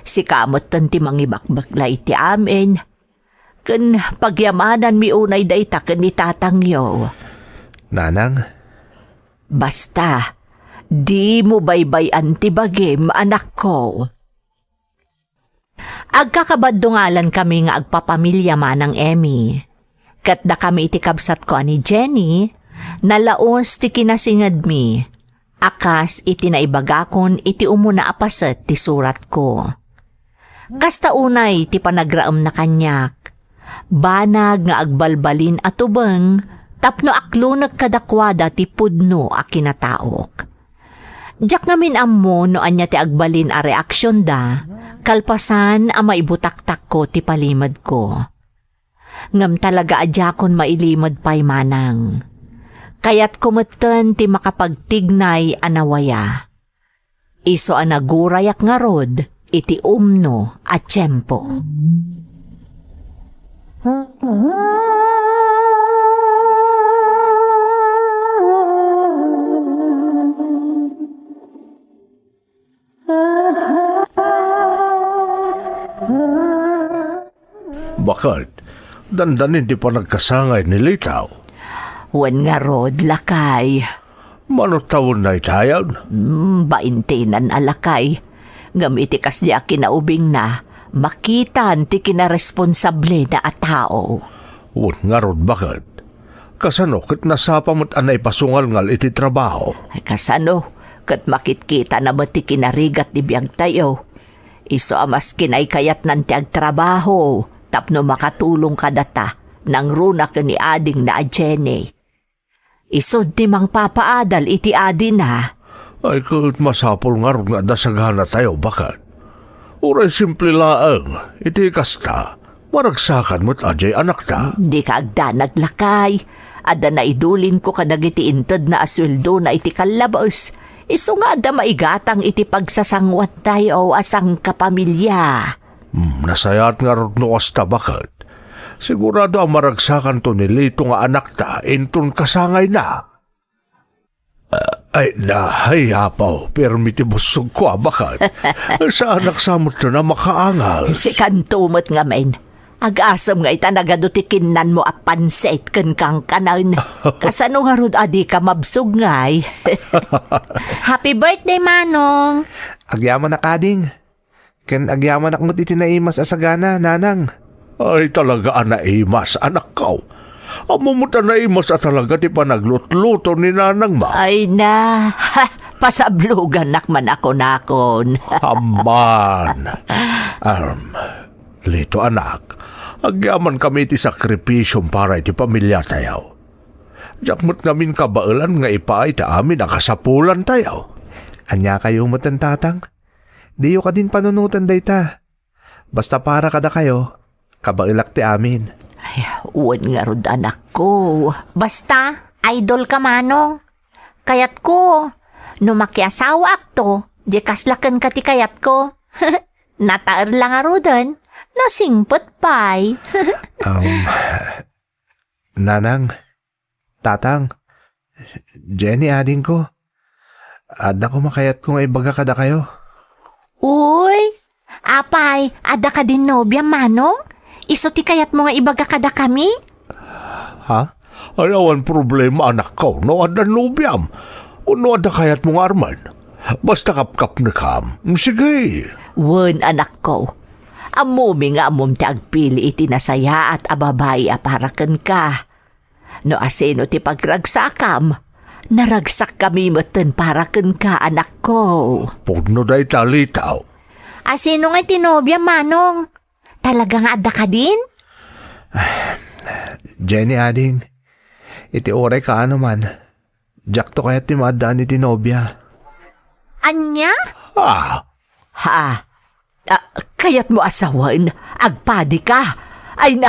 Si kamot tan ti mangibakbakla iti amin. Kan pagyamanan mi unay da itaken ni tatangyo. Nanang? Basta, di mo baybayan ti bagim anak ko. Agkakabadungalan kami nga agpapamilya manang Emmy. Katda kami iti kabsat ko ani Jenny, nalaos ti kinasingad mi. Akas iti naibagakon iti umuna apaset ti surat ko. Kasta unay ti panagraam na kanyak. Banag nga agbalbalin at ubeng, tapno aklo nagkadakwada ti pudno a kinataok. Diyak ngamin ammo no anya ti agbalin a reaksyon da, kalpasan a maibutaktak ko ti palimad ko. Ngam talaga adjakon mailimad pa'y manang. Kaya't kumeten ti makapagtignay anawaya. Iso a nagurayak nga rod, iti umno at tiyempo. Bakit? Dandanin di pa nagkasangay ni Litaw. Wan nga rod lakay, Manutawon na itayan. baintinan alakay. Ngamiti kas di kinaubing na, makitan ti kinaresponsable na a tao. Wan nga rod bakit? Kasano kit nasapa mo't anay pasungal ngal iti trabaho. Ay kasano, kat makitkita na ba ti kinarigat di biyag tayo. Iso amas kinay kayat nan ti agtrabaho, tapno makatulong ka data, nang runak ni ading na Jenny. Isod ti mang papaadal iti adi na. Ay kit masapol nga rod nga dasagana tayo bakit? Uray simple laang, iti kasta, maragsakan mo't ajay anak ta. Di ka agda naglakay. Ada na idulin ko kadag iti inted na asweldo na iti kalabos. Iso nga ada maigatang iti pagsasangwat tayo asang kapamilya. Nasayat nga rod no kasta bakit? Sigurado ang maragsakan to ni Lito nga anak ta, inton kasangay na. Ay hayapaw, permiti busog ko bakit? Sa anak samot na makaangal. Si kantumot nga men. Ag-asam nga itanagadotikin nan mo a panset ken kang kanan. Kasano nga rod adi ka mabsog ngay. Happy birthday, Manong! Agyaman na kading. Ken agyaman akmo iti naimas asagana, nanang. Ay talaga anaimas, anak ko. Amumuta naimas at talaga ti panaglutluto ni nanang ma. Ay na, pasablugan nakman ako nakon. Aman. Lito anak, agyaman kami ti sakripisyong para iti pamilya tayo. Jakmut namin kabailan nga ipaay ta amin nakasapulan tayo. Anya kayo mutan tatang? Diyo ka din panunutan dayta. Basta para kada kayo, kabailak ti amin. Ay, uwan nga rod anak ko. Basta, idol ka Manong. Kayat ko, numakiasawa akto, di kaslakan ka ti kayat ko. Nataar lang nga rodan, nasingpot pa'y. Nanang, tatang, Jenny ading ko. Ada ko makayat kung ibaga kada kayo. Uy, apay, ada ka din nobya Manong? Iso ti kayat mo nga ibaga kada kami? Ha? Ayawan problema anak ko, no ada nubyam. No ada kayat mong arman. Basta kapkap na kam. Sige. Wen anak ko. Amumi nga amom ti agpili iti nasaya at ababay aparaken ka. No asino ti pagragsakam. Naragsak kami meten paraken ka anak ko. Pugno day talitaw. Asino nga tinobya Manong? Talaga nga ada ka din? Jenny ading, iti oray ka ano man. Jack to kaya timadaan ni tinobya. Anya? Ah, Ha? Kayat mo asawan, agpadi ka. Ay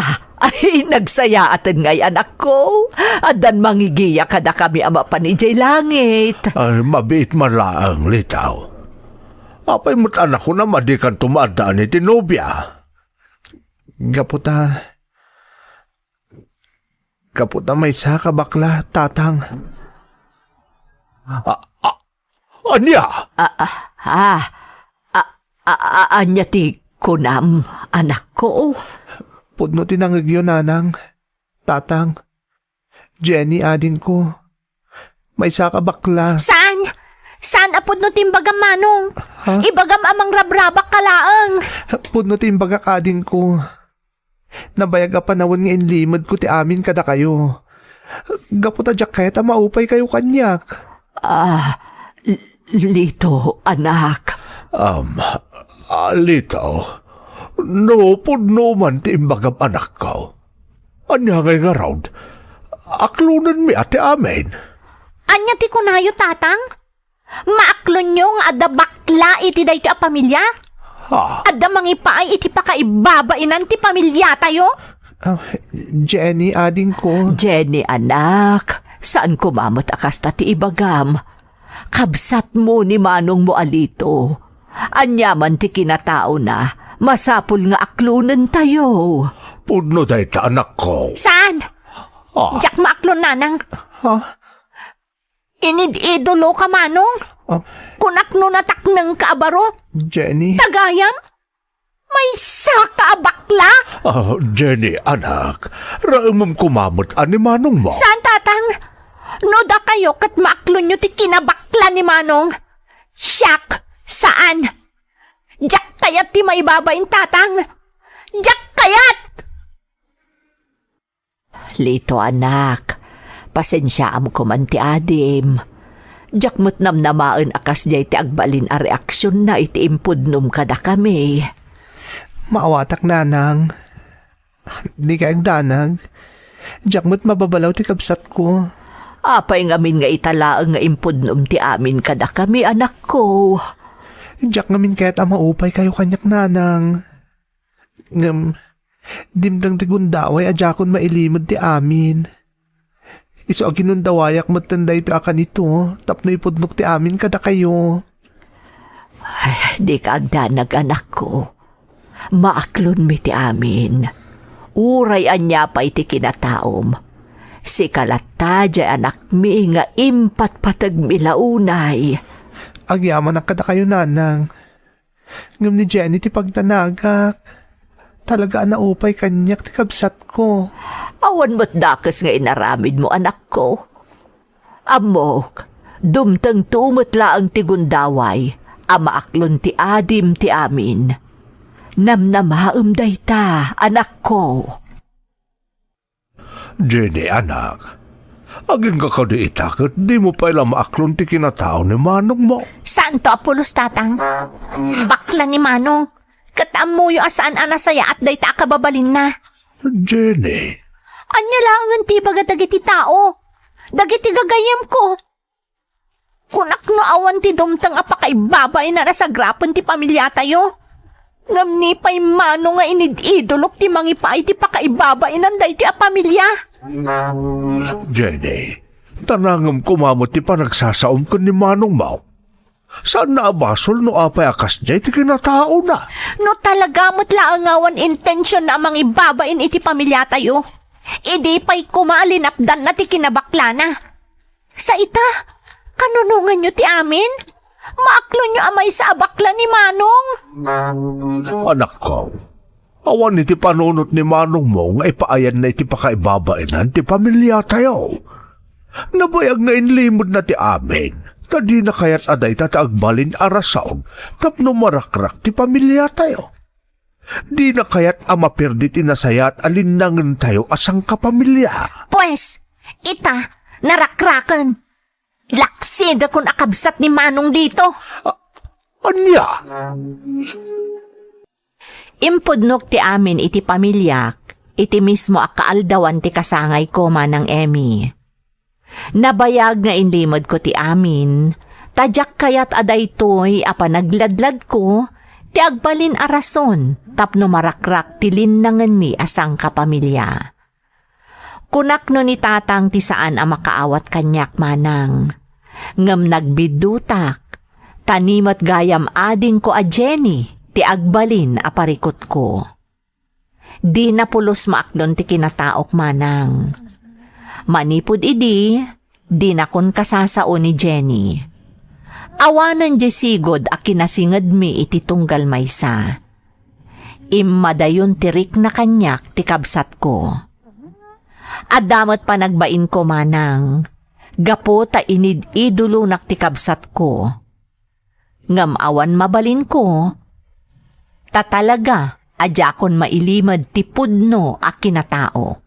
nagsayatan ngay anak ko. Adan mangigiya kada kami ama pa ni Jay Langit. ay mabit malaang litaw. Apay mo't anak ko na madikan tumadaan ni tinobya. Gaputa may saka bakla, tatang. Anya? Anya ti kunam, anak ko. Pudno tinangag yun, nanang. Tatang. Jenny adin ko. May saka bakla. Saan? Saan apod no timbagam Manong? Ibagam amang rabrabak kalaang. Pudno timbaga kadin ko. Nabayag panawon nga inlimod ko ti amin kada kayo. Gaputa jak kaya maupay kayo kanyak. Lito, anak. Litaw. No, pudno man ti imbagam anak ko. Anya ngay nga raw. Aklunan mi ate amin. Anya ti kunayo tatang? Maaklon nyo nga ada bakla iti dahi ti a pamilya? Ha? Ada mangipaay iti pakaibabainan ti pamilya tayo? Jenny ading ko. Jenny anak, saan kumamot akas ta ti ibagam? Kabsat mo ni manong mo alito. Anyaman ti kinatao na, masapul nga aklunan tayo. Pudno day ta anak ko. Saan? Ah, Jak maaklon nanang. Ha? Inid-idolo ka manong. Ah, Kunakno na taknang kaabaro. Jenny? Tagayam? May saka bakla? Jenny, anak. Raamam kumamot ani manong mo. Saan tatang? Noda kayo kat maaklon nyo ti kinabakla ni manong. Siyak! Saan? Jak kayat ti maibabain tatang. Jak kayat! Lito anak, pasensyaam ko man ti adim. Jak mo't namnamaan akas jay ti agbalin a reaksyon na iti impudnum kada kami. Maawatak nanang. Di ka ang danag. Jak mo't mababalaw ti kabsat ko. Apay ngamin nga italaang nga impudnum ti amin kada kami anak ko. Jak ngamin kaya't maupay kayo kanyak nanang. Dimdang ti gundaway ajakon mailimod ti amin. Iso aginundawayak matanday ti akan ito. Tapno ipudnok ti amin kada kayo. Ay, di ka agdanag anak ko. Maaklon mi ti amin. Uray anya pa iti kinataom. Si kalata jay anak mi nga impat patag milaunay. Agyaman ang kada kayo nanang. Ngam ni Jenny ti pagtanagak. Talaga naupay kanyak ti kabsat ko. Awan mo't dakas nga inaramid mo anak ko. Amok, dumtang tumot laang ti gundaway. Amaaklon ti adim ti amin. Namnamaam day ta, anak ko. Jenny, anak. Aging kakadi itakot, di mo pa ilang maaklon ti kinatao ni manong mo. Saan to apulos tatang? Bakla ni manong. Katamu yung asaan anasaya at day ta kababalin na. Jenny. Anya lang ang tibaga dagiti tao. Dagiti gagayam ko. Kunak no awan ti dumtang apakaibabay na nasagrapan ti pamilya tayo. Ngam ni pa'y mano nga inididolok ti mangipay ti pakaibabay nanday ti apamilya. Jenny, tanangam kumamot ti panagsasaom ko ni manong mo. Saan na abasol no apay akas jay ti kinatao na? No talaga mo't laangawan intensyon na amang ibabain iti pamilya tayo. Idi pa'y kumalinapdan na ti kinabakla na. Sa ita, kanunungan nyo ti amin? Maaklo nyo amay sa abakla ni Manong. Anak ko, awan iti panunot ni manong mo nga ipaayan na iti pakaibabainan ti pamilya tayo. Nabayag nga inlimod na ti amin. Tadi na kaya't aday tataagbalin arasaon tapno marakrak ti pamilya tayo. Di na kaya't amapirdi tinasaya at alinangan tayo asang kapamilya. Pues, ita, narakrakan. Laksid akong akabsat ni Manong dito. Anya? Impudnok ti amin iti pamilyak, iti mismo akaaldawan ti kasangay ko manang Emmy. Nabayag nga inlimod ko ti amin, tadyak kayat aday toy apa nagladlad ko, ti agbalin arason, tapno marakrak ti linnangan mi asang kapamilya. Kunak no ni tatang ti saan a makaawat kanyak manang. Ngam nagbidutak, tanimat gayam ading ko a Jenny, ti agbalin a parikot ko. Di na pulos maaklon ti kinataok manang. Manipod idi, di na kon kasasao ni Jenny. Awanan di sigod a kinasingad mi iti tunggal maysa. Immadayon tirik na kanyak ti kabsat ko. Adamot pa nagbain ko manang, gapo ta inid-idulunak ti kabsat ko. Ngam awan mabalin ko, ta talaga adjakon mailimad ti pudno a kinataok.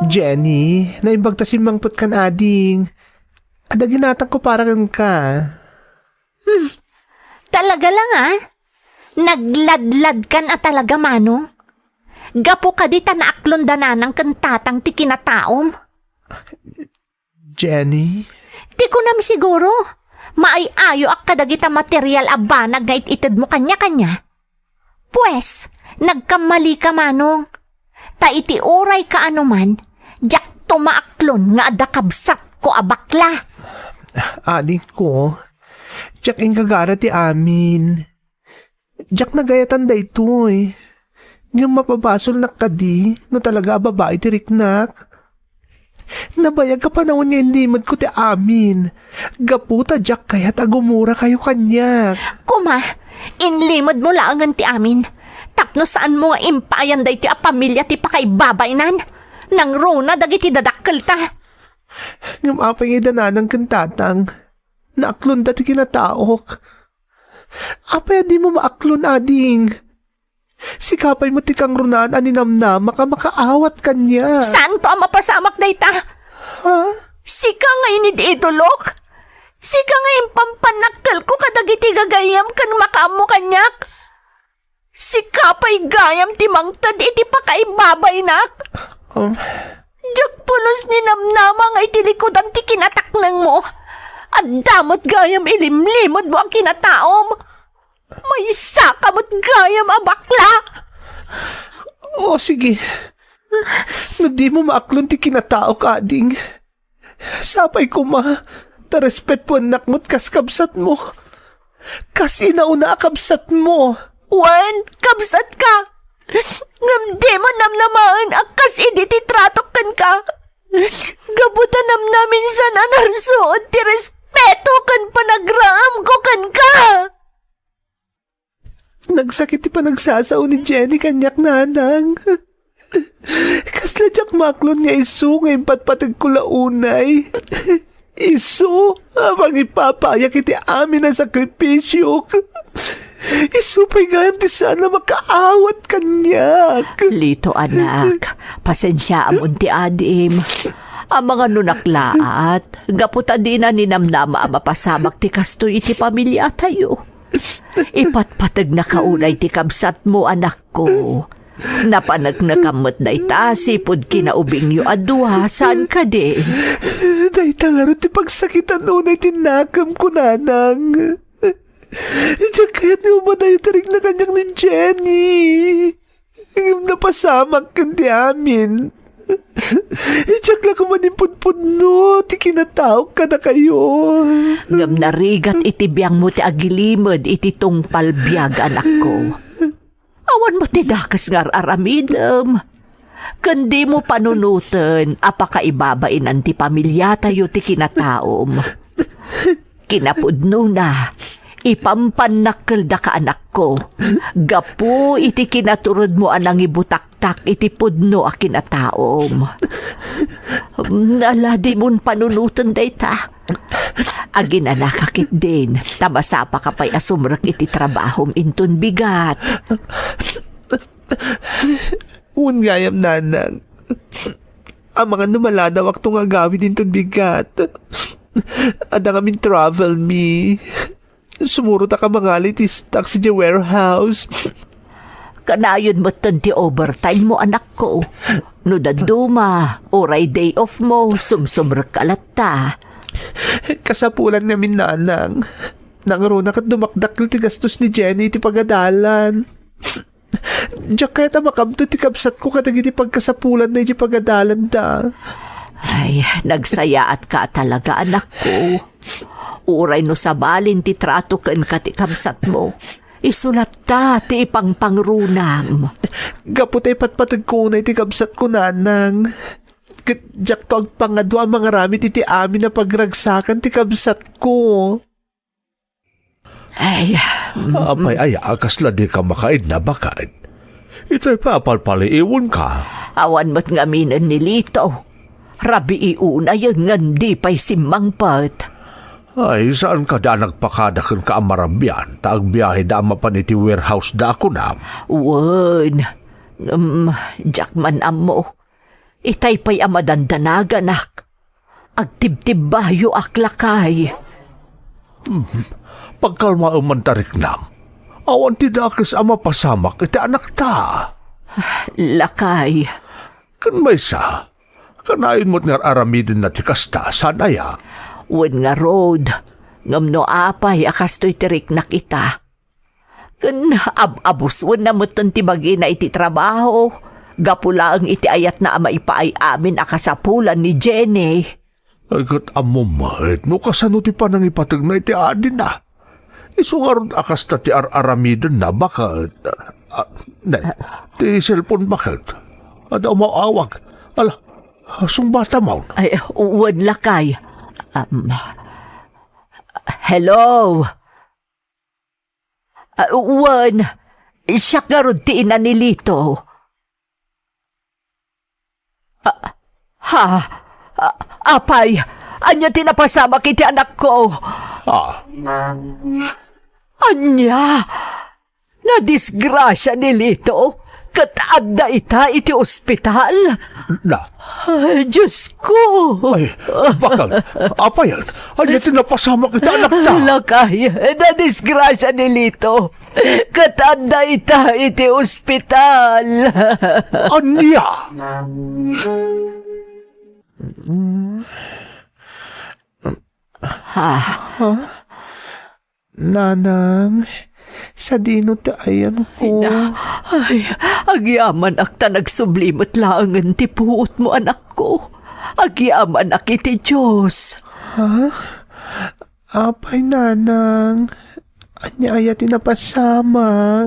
Jenny, naimbagtasin mangput kan ading. Adaginatang ko parang ka. Talaga lang Nagladlad kan at talaga Manong. Gapo ka di ta naaklon dananang kantatang ti kinataom. Jenny? Di ko nam siguro. Maayayo ak kadagita material abanag nga ititid mo kanya-kanya. Pues, nagkamali ka Manong. Ta iti oray ka anuman, jak tumaaklon nga adakabsat ko abakla. Ading ko, Jack ang gagara ti amin. Jack nagayatan da ito eh. Yung mapabasol na kadi, no talaga babae ti riknak. Nabayag ka panahon nga limod ko ti amin. Gaputa Jack kaya't agumura kayo kanyak. Kuma, inlimod mo laangan ti amin. Tapno saan mo nga impayan day ti a pamilya ti pakaibabay nan? Nang runa dagiti dadakkel ta. Yung apay nga dananang kantatang, naaklon dati kinataok. Apay di mo maaklon ading. Sikapay mo tikang runan aninamna makaawat kanya. Saan to ang mapasamak day ta? Ha? Sika nga inididolok. Sika nga impampanakkel ko kadagiti gagayam kan makaamo kanyak. Sikapay gayam ti mangtad iti pakaibabay nak. Diyak pulos ni namnama nga itilikod ang ti kinataknang mo. At damot gayam ilimlimod mo ang kinataom. May sakamot gayam a bakla. O sige. No di mo maaklon ti kinatao ka ading. Sapay ko ma. Tarespet po anak mo't kaskabsat mo. Kasi nauna kabsat mo. Wan, kabsat ka. Ngamdi mo namnamaan akas iditi tratok ka. Gabutan namin sa nanarsuot ti respeto kan panagraam ko ka. Nagsakit ti pa nagsasaw ni Jenny kanyak nanang. Kasla Jack maklon nga isu ngayon patpatag ko launay. Isu, abang ipapayak iti amin ang sakripisyo. Isu pa'y gayam ti sana makaawat kanyak. Lito anak, pasensya amon ti adim. Ang mga nunaklaat, gaputa din na ninamnama ang mapasamak ti kastoy iti pamilya tayo. Ipatpatag na kaunay ti kabsat mo anak ko. Napanag na kamot na itasipod kinaubing yu adwa, saan ka din? Dahil tangarot ti pagsakitan unay tinakam ko nanang. Diyan kaya't ni umadayo tarig na kanyang ni Jenny. Napasamak kan di amin. Diyan lang kumanimpud-pud no. Ti kinatawag ka na kayo. Ngam narigat iti biyang mo ti agilimod iti tungpal biyag anak ko. Awan mo ti dakas ngar aramidem. Kundi mo panunutan apakaibabain ang ti pamilya tayo ti kinataom. Kinapudno na. Ipampanakkel da ka anak ko. Gapu iti kinaturod mo anang ibutaktak iti pudno a kinataom. Naladi mon panunutan dayta. Agin nakakit din. Tamasapa ka pa'y asumrak iti trabahom inton bigat. Un gayam nanang. Ang mga numaladaw akto nga gawin inton bigat. Ada kami travel me. Sumuro ta ka mangali ti taxi di warehouse. Kanayon mo ti overtime mo anak ko. No daduma, oray day off mo, sumsumrak kalata. Kasapulan namin nanang. Nangaruna kat dumakdakil ti gastos ni Jenny ti pagadalan. Diyak kaya ta makamto ti kapsat ko kadag iti pagkasapulan na iti pagadalan da. Ay, nagsayaat ka talaga anak ko. Uray no sabalin ti trato ken katikamsat mo. Isulat ta ti ipangpangrunam. Gaputay patpatag ko na iti kapsat ko nanang. Diyak to agpangadwa mga ramit iti amin na pagragsakan ti kapsat ko. Ay, Apay ay akasla di ka makaid na bakaid. Ito'y papalpaliiwan ka. awan mo't ngaminan ni Lito. Rabi iuna yun nga di pa'y simangpat. Ay, saan ka da nagpakadakan ka amarabyan? Taag biyahe da mapaniti warehouse da ako na. Wan, Jackman amo. Itay pa'y amadandanaga,nak. Agtibtib bayo aklakay. Pagkalma umantarik nam. Awan ti dakis ama pasamak iti anak ta. Lakay. Kan may sa. Kanayon mo't nga aramidin na ti kasta sanaya. Wan nga road. Ngamno apay akastoy tirik na kita. Kan abuswan na mo't ti bagi na iti trabaho. Gapula ang iti ayat na ama ipaay amin akasapulan ni Jenny. Agad amumahit no kasano ti panang ipatag na iti adin na. Isungaron akas ta ti aramidon na bakit? Ti cellphone bakit? Ada umawag. Ala, asong bata maun. Ay, uwan lakay. Hello? Uwan, siya nga ron ti ina ni Lito. Apay, anya tinapasama kiti anak ko. Anya, nadisgrasya ni Lito. Kataadda ita iti ospital. Na, Ay, Diyos ko. ay, bakal, apa yan? Anya tinapasama kita anak ta? Lakay, nadisgrasya ni Lito. Kataadda ita iti ospital. Anya? Nanang, sa dino ayan ko. Ay, agyaman akta nagsublimot laangan ti puot mo anak ko. Agyaman ak iti Diyos. Apay, nanang. Anya aya tinapasama.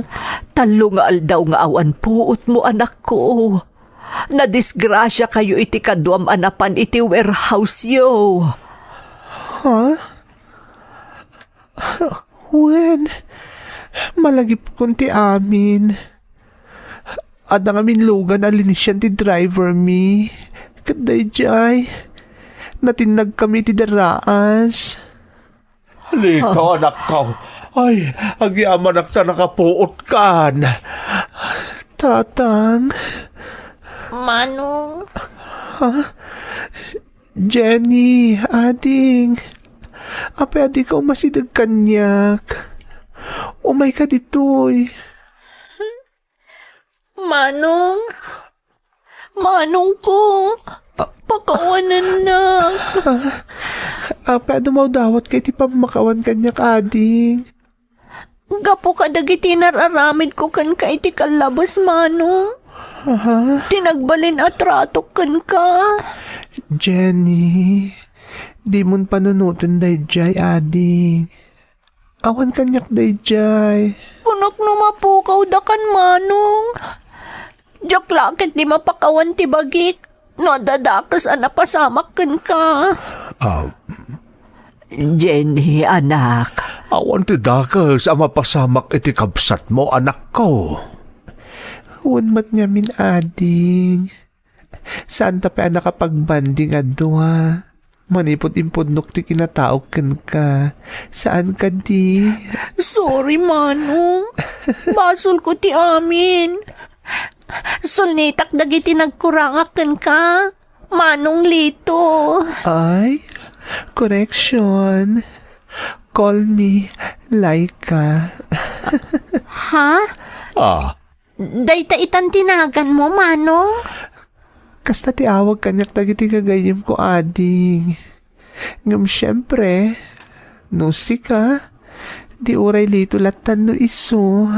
Talo nga aldaw nga awan puot mo anak ko. Nadisgrasya kayo iti kaduam anapan iti warehouse yo. Wen, malagip kunti amin. Ada ngamin lugan alinisyan ti driver mi. Kaday jay. Natinag kami ti daraas. Lito, anak ko. Ay, agyaman akta nakapuot kan. Tatang, Manong, Jenny, ading. Apay adi ka umasidag kanyak. Umay ka ditoy. Manong, Manong ko, pakawanan na. Apay adumaw dawat kay ti pamakawan kanyak ading. Gapo ka dagiti nararamid ko kan ka iti kalabas, Manong. Tinagbalin at ratok kan ka. Jenny, di mon panunutan dayjay ading. Awan kanyak dayjay. Kunak numapukaw da kan, Manong. Diyak lakit di mapakawan ti bagik. Nadadakas anapasamak kan ka. Jenny, anak. Awan ti dakas ang mapasamak iti kabsat mo, anak ko. Huwag mat niya min ading. Saan ta pa nakapagbanding adwa? Manipot-impodnok ti kinataok kan ka. Saan ka di? Sorry, Manong. Basol ko ti amin. Sulnitak dagiti nagkurangak kan ka. Manong Lito. Ay, correction. Call me Laika. Ha? Dayta itan tinagan mo, Manong? Kasta ti awag kanyak dagiti kagayim ko ading. Ngam syempre, no sika, di uray lito latan no iso.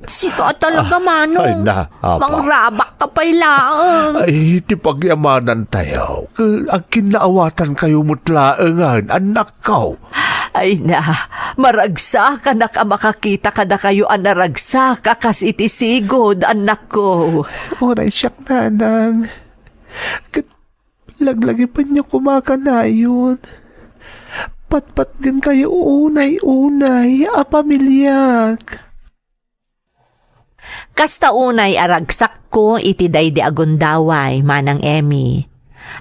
Sika talaga, Manong. Ay na, apa. Mangrabak ka pa'y laang. Ay, ti pagyamanan tayo. Ang kinaawatan kayo mutlaangan, anak ko. Ay na, maragsa ka na ka makakita ka na kayo anaragsa ka kas iti sigod, anak ko. Oray siyak nanang. Laglagi pa niya kumakanayon. Patpat gan kayo unay-unay, pamilyak. Kasta unay aragsak ko iti daydi agundaway, Manang Emmy.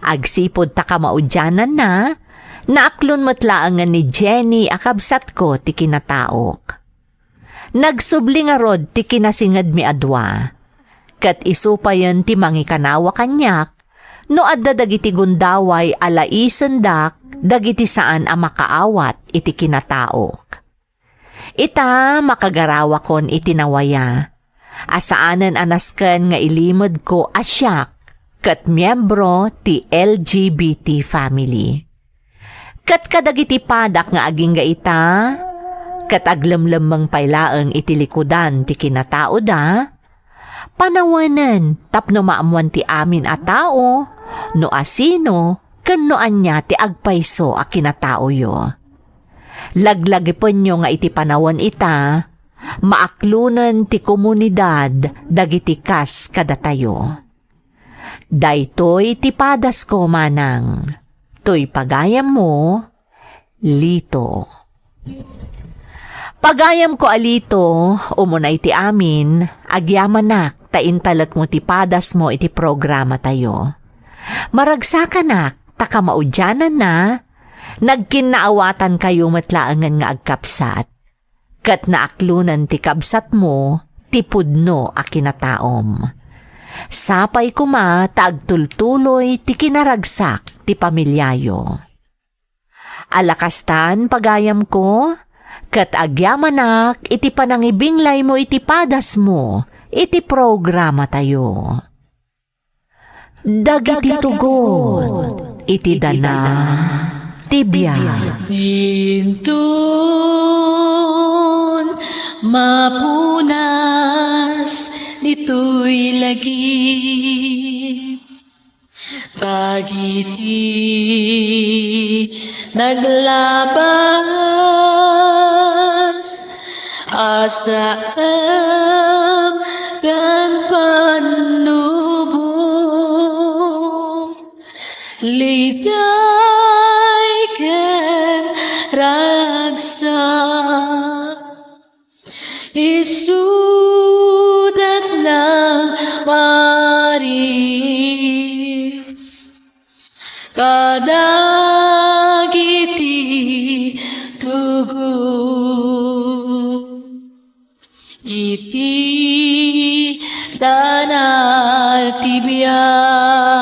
Agsipod ta ka maudyanan na, naaklon matlaangan ni Jenny akabsat ko ti kinataok. Nagsubli nga rod ti kinasingad mi adwa. Kat isupayon ti mangikanawa kanyak, no adda dagiti gundaway alaisen dak, dagiti saan ang makaawat iti kinataok. Ita makagarawa kon iti nawaya. Asaanan anasken nga ilimod ko asyak kat miyembro ti LGBT family. Kat kadagiti padak nga aging ga ita, kat aglamlamang pailaeng iti likudan ti kinatao da, panawanan tapno maamuan ti amin a tao, no asino, Kanoan niya ti agpayso a kinatao yo. Laglagipon nyo nga iti panawon ita, maaklunan ti komunidad dagiti kas kadatayo. Daytoy ti padas ko manang, toy pagayam mo, Lito. Pagayam ko alito, umunay ti amin, agyamanak ta intalat mo ti padas mo iti programa tayo. Maragsakannak, ta kamaudyanan na, nagkinaawatan kayo matlaangan nga agkapsat. Kat naaklunan ti kabsat mo, ti pudno a kinataom. Sapay kuma taagtultuloy ti kinaragsak ti pamilyayo. Alakastan pagayam ko, kat agyamanak iti panangibinglay mo iti padas mo, iti programa tayo. Dagiti tugot, iti dana, tibiyay. Pintun mapunas dito'y lagi Tagiti naglabas asam kan panubong ligay ken ragsak isudat ng maris kadagiti tugu iti danal tibiyay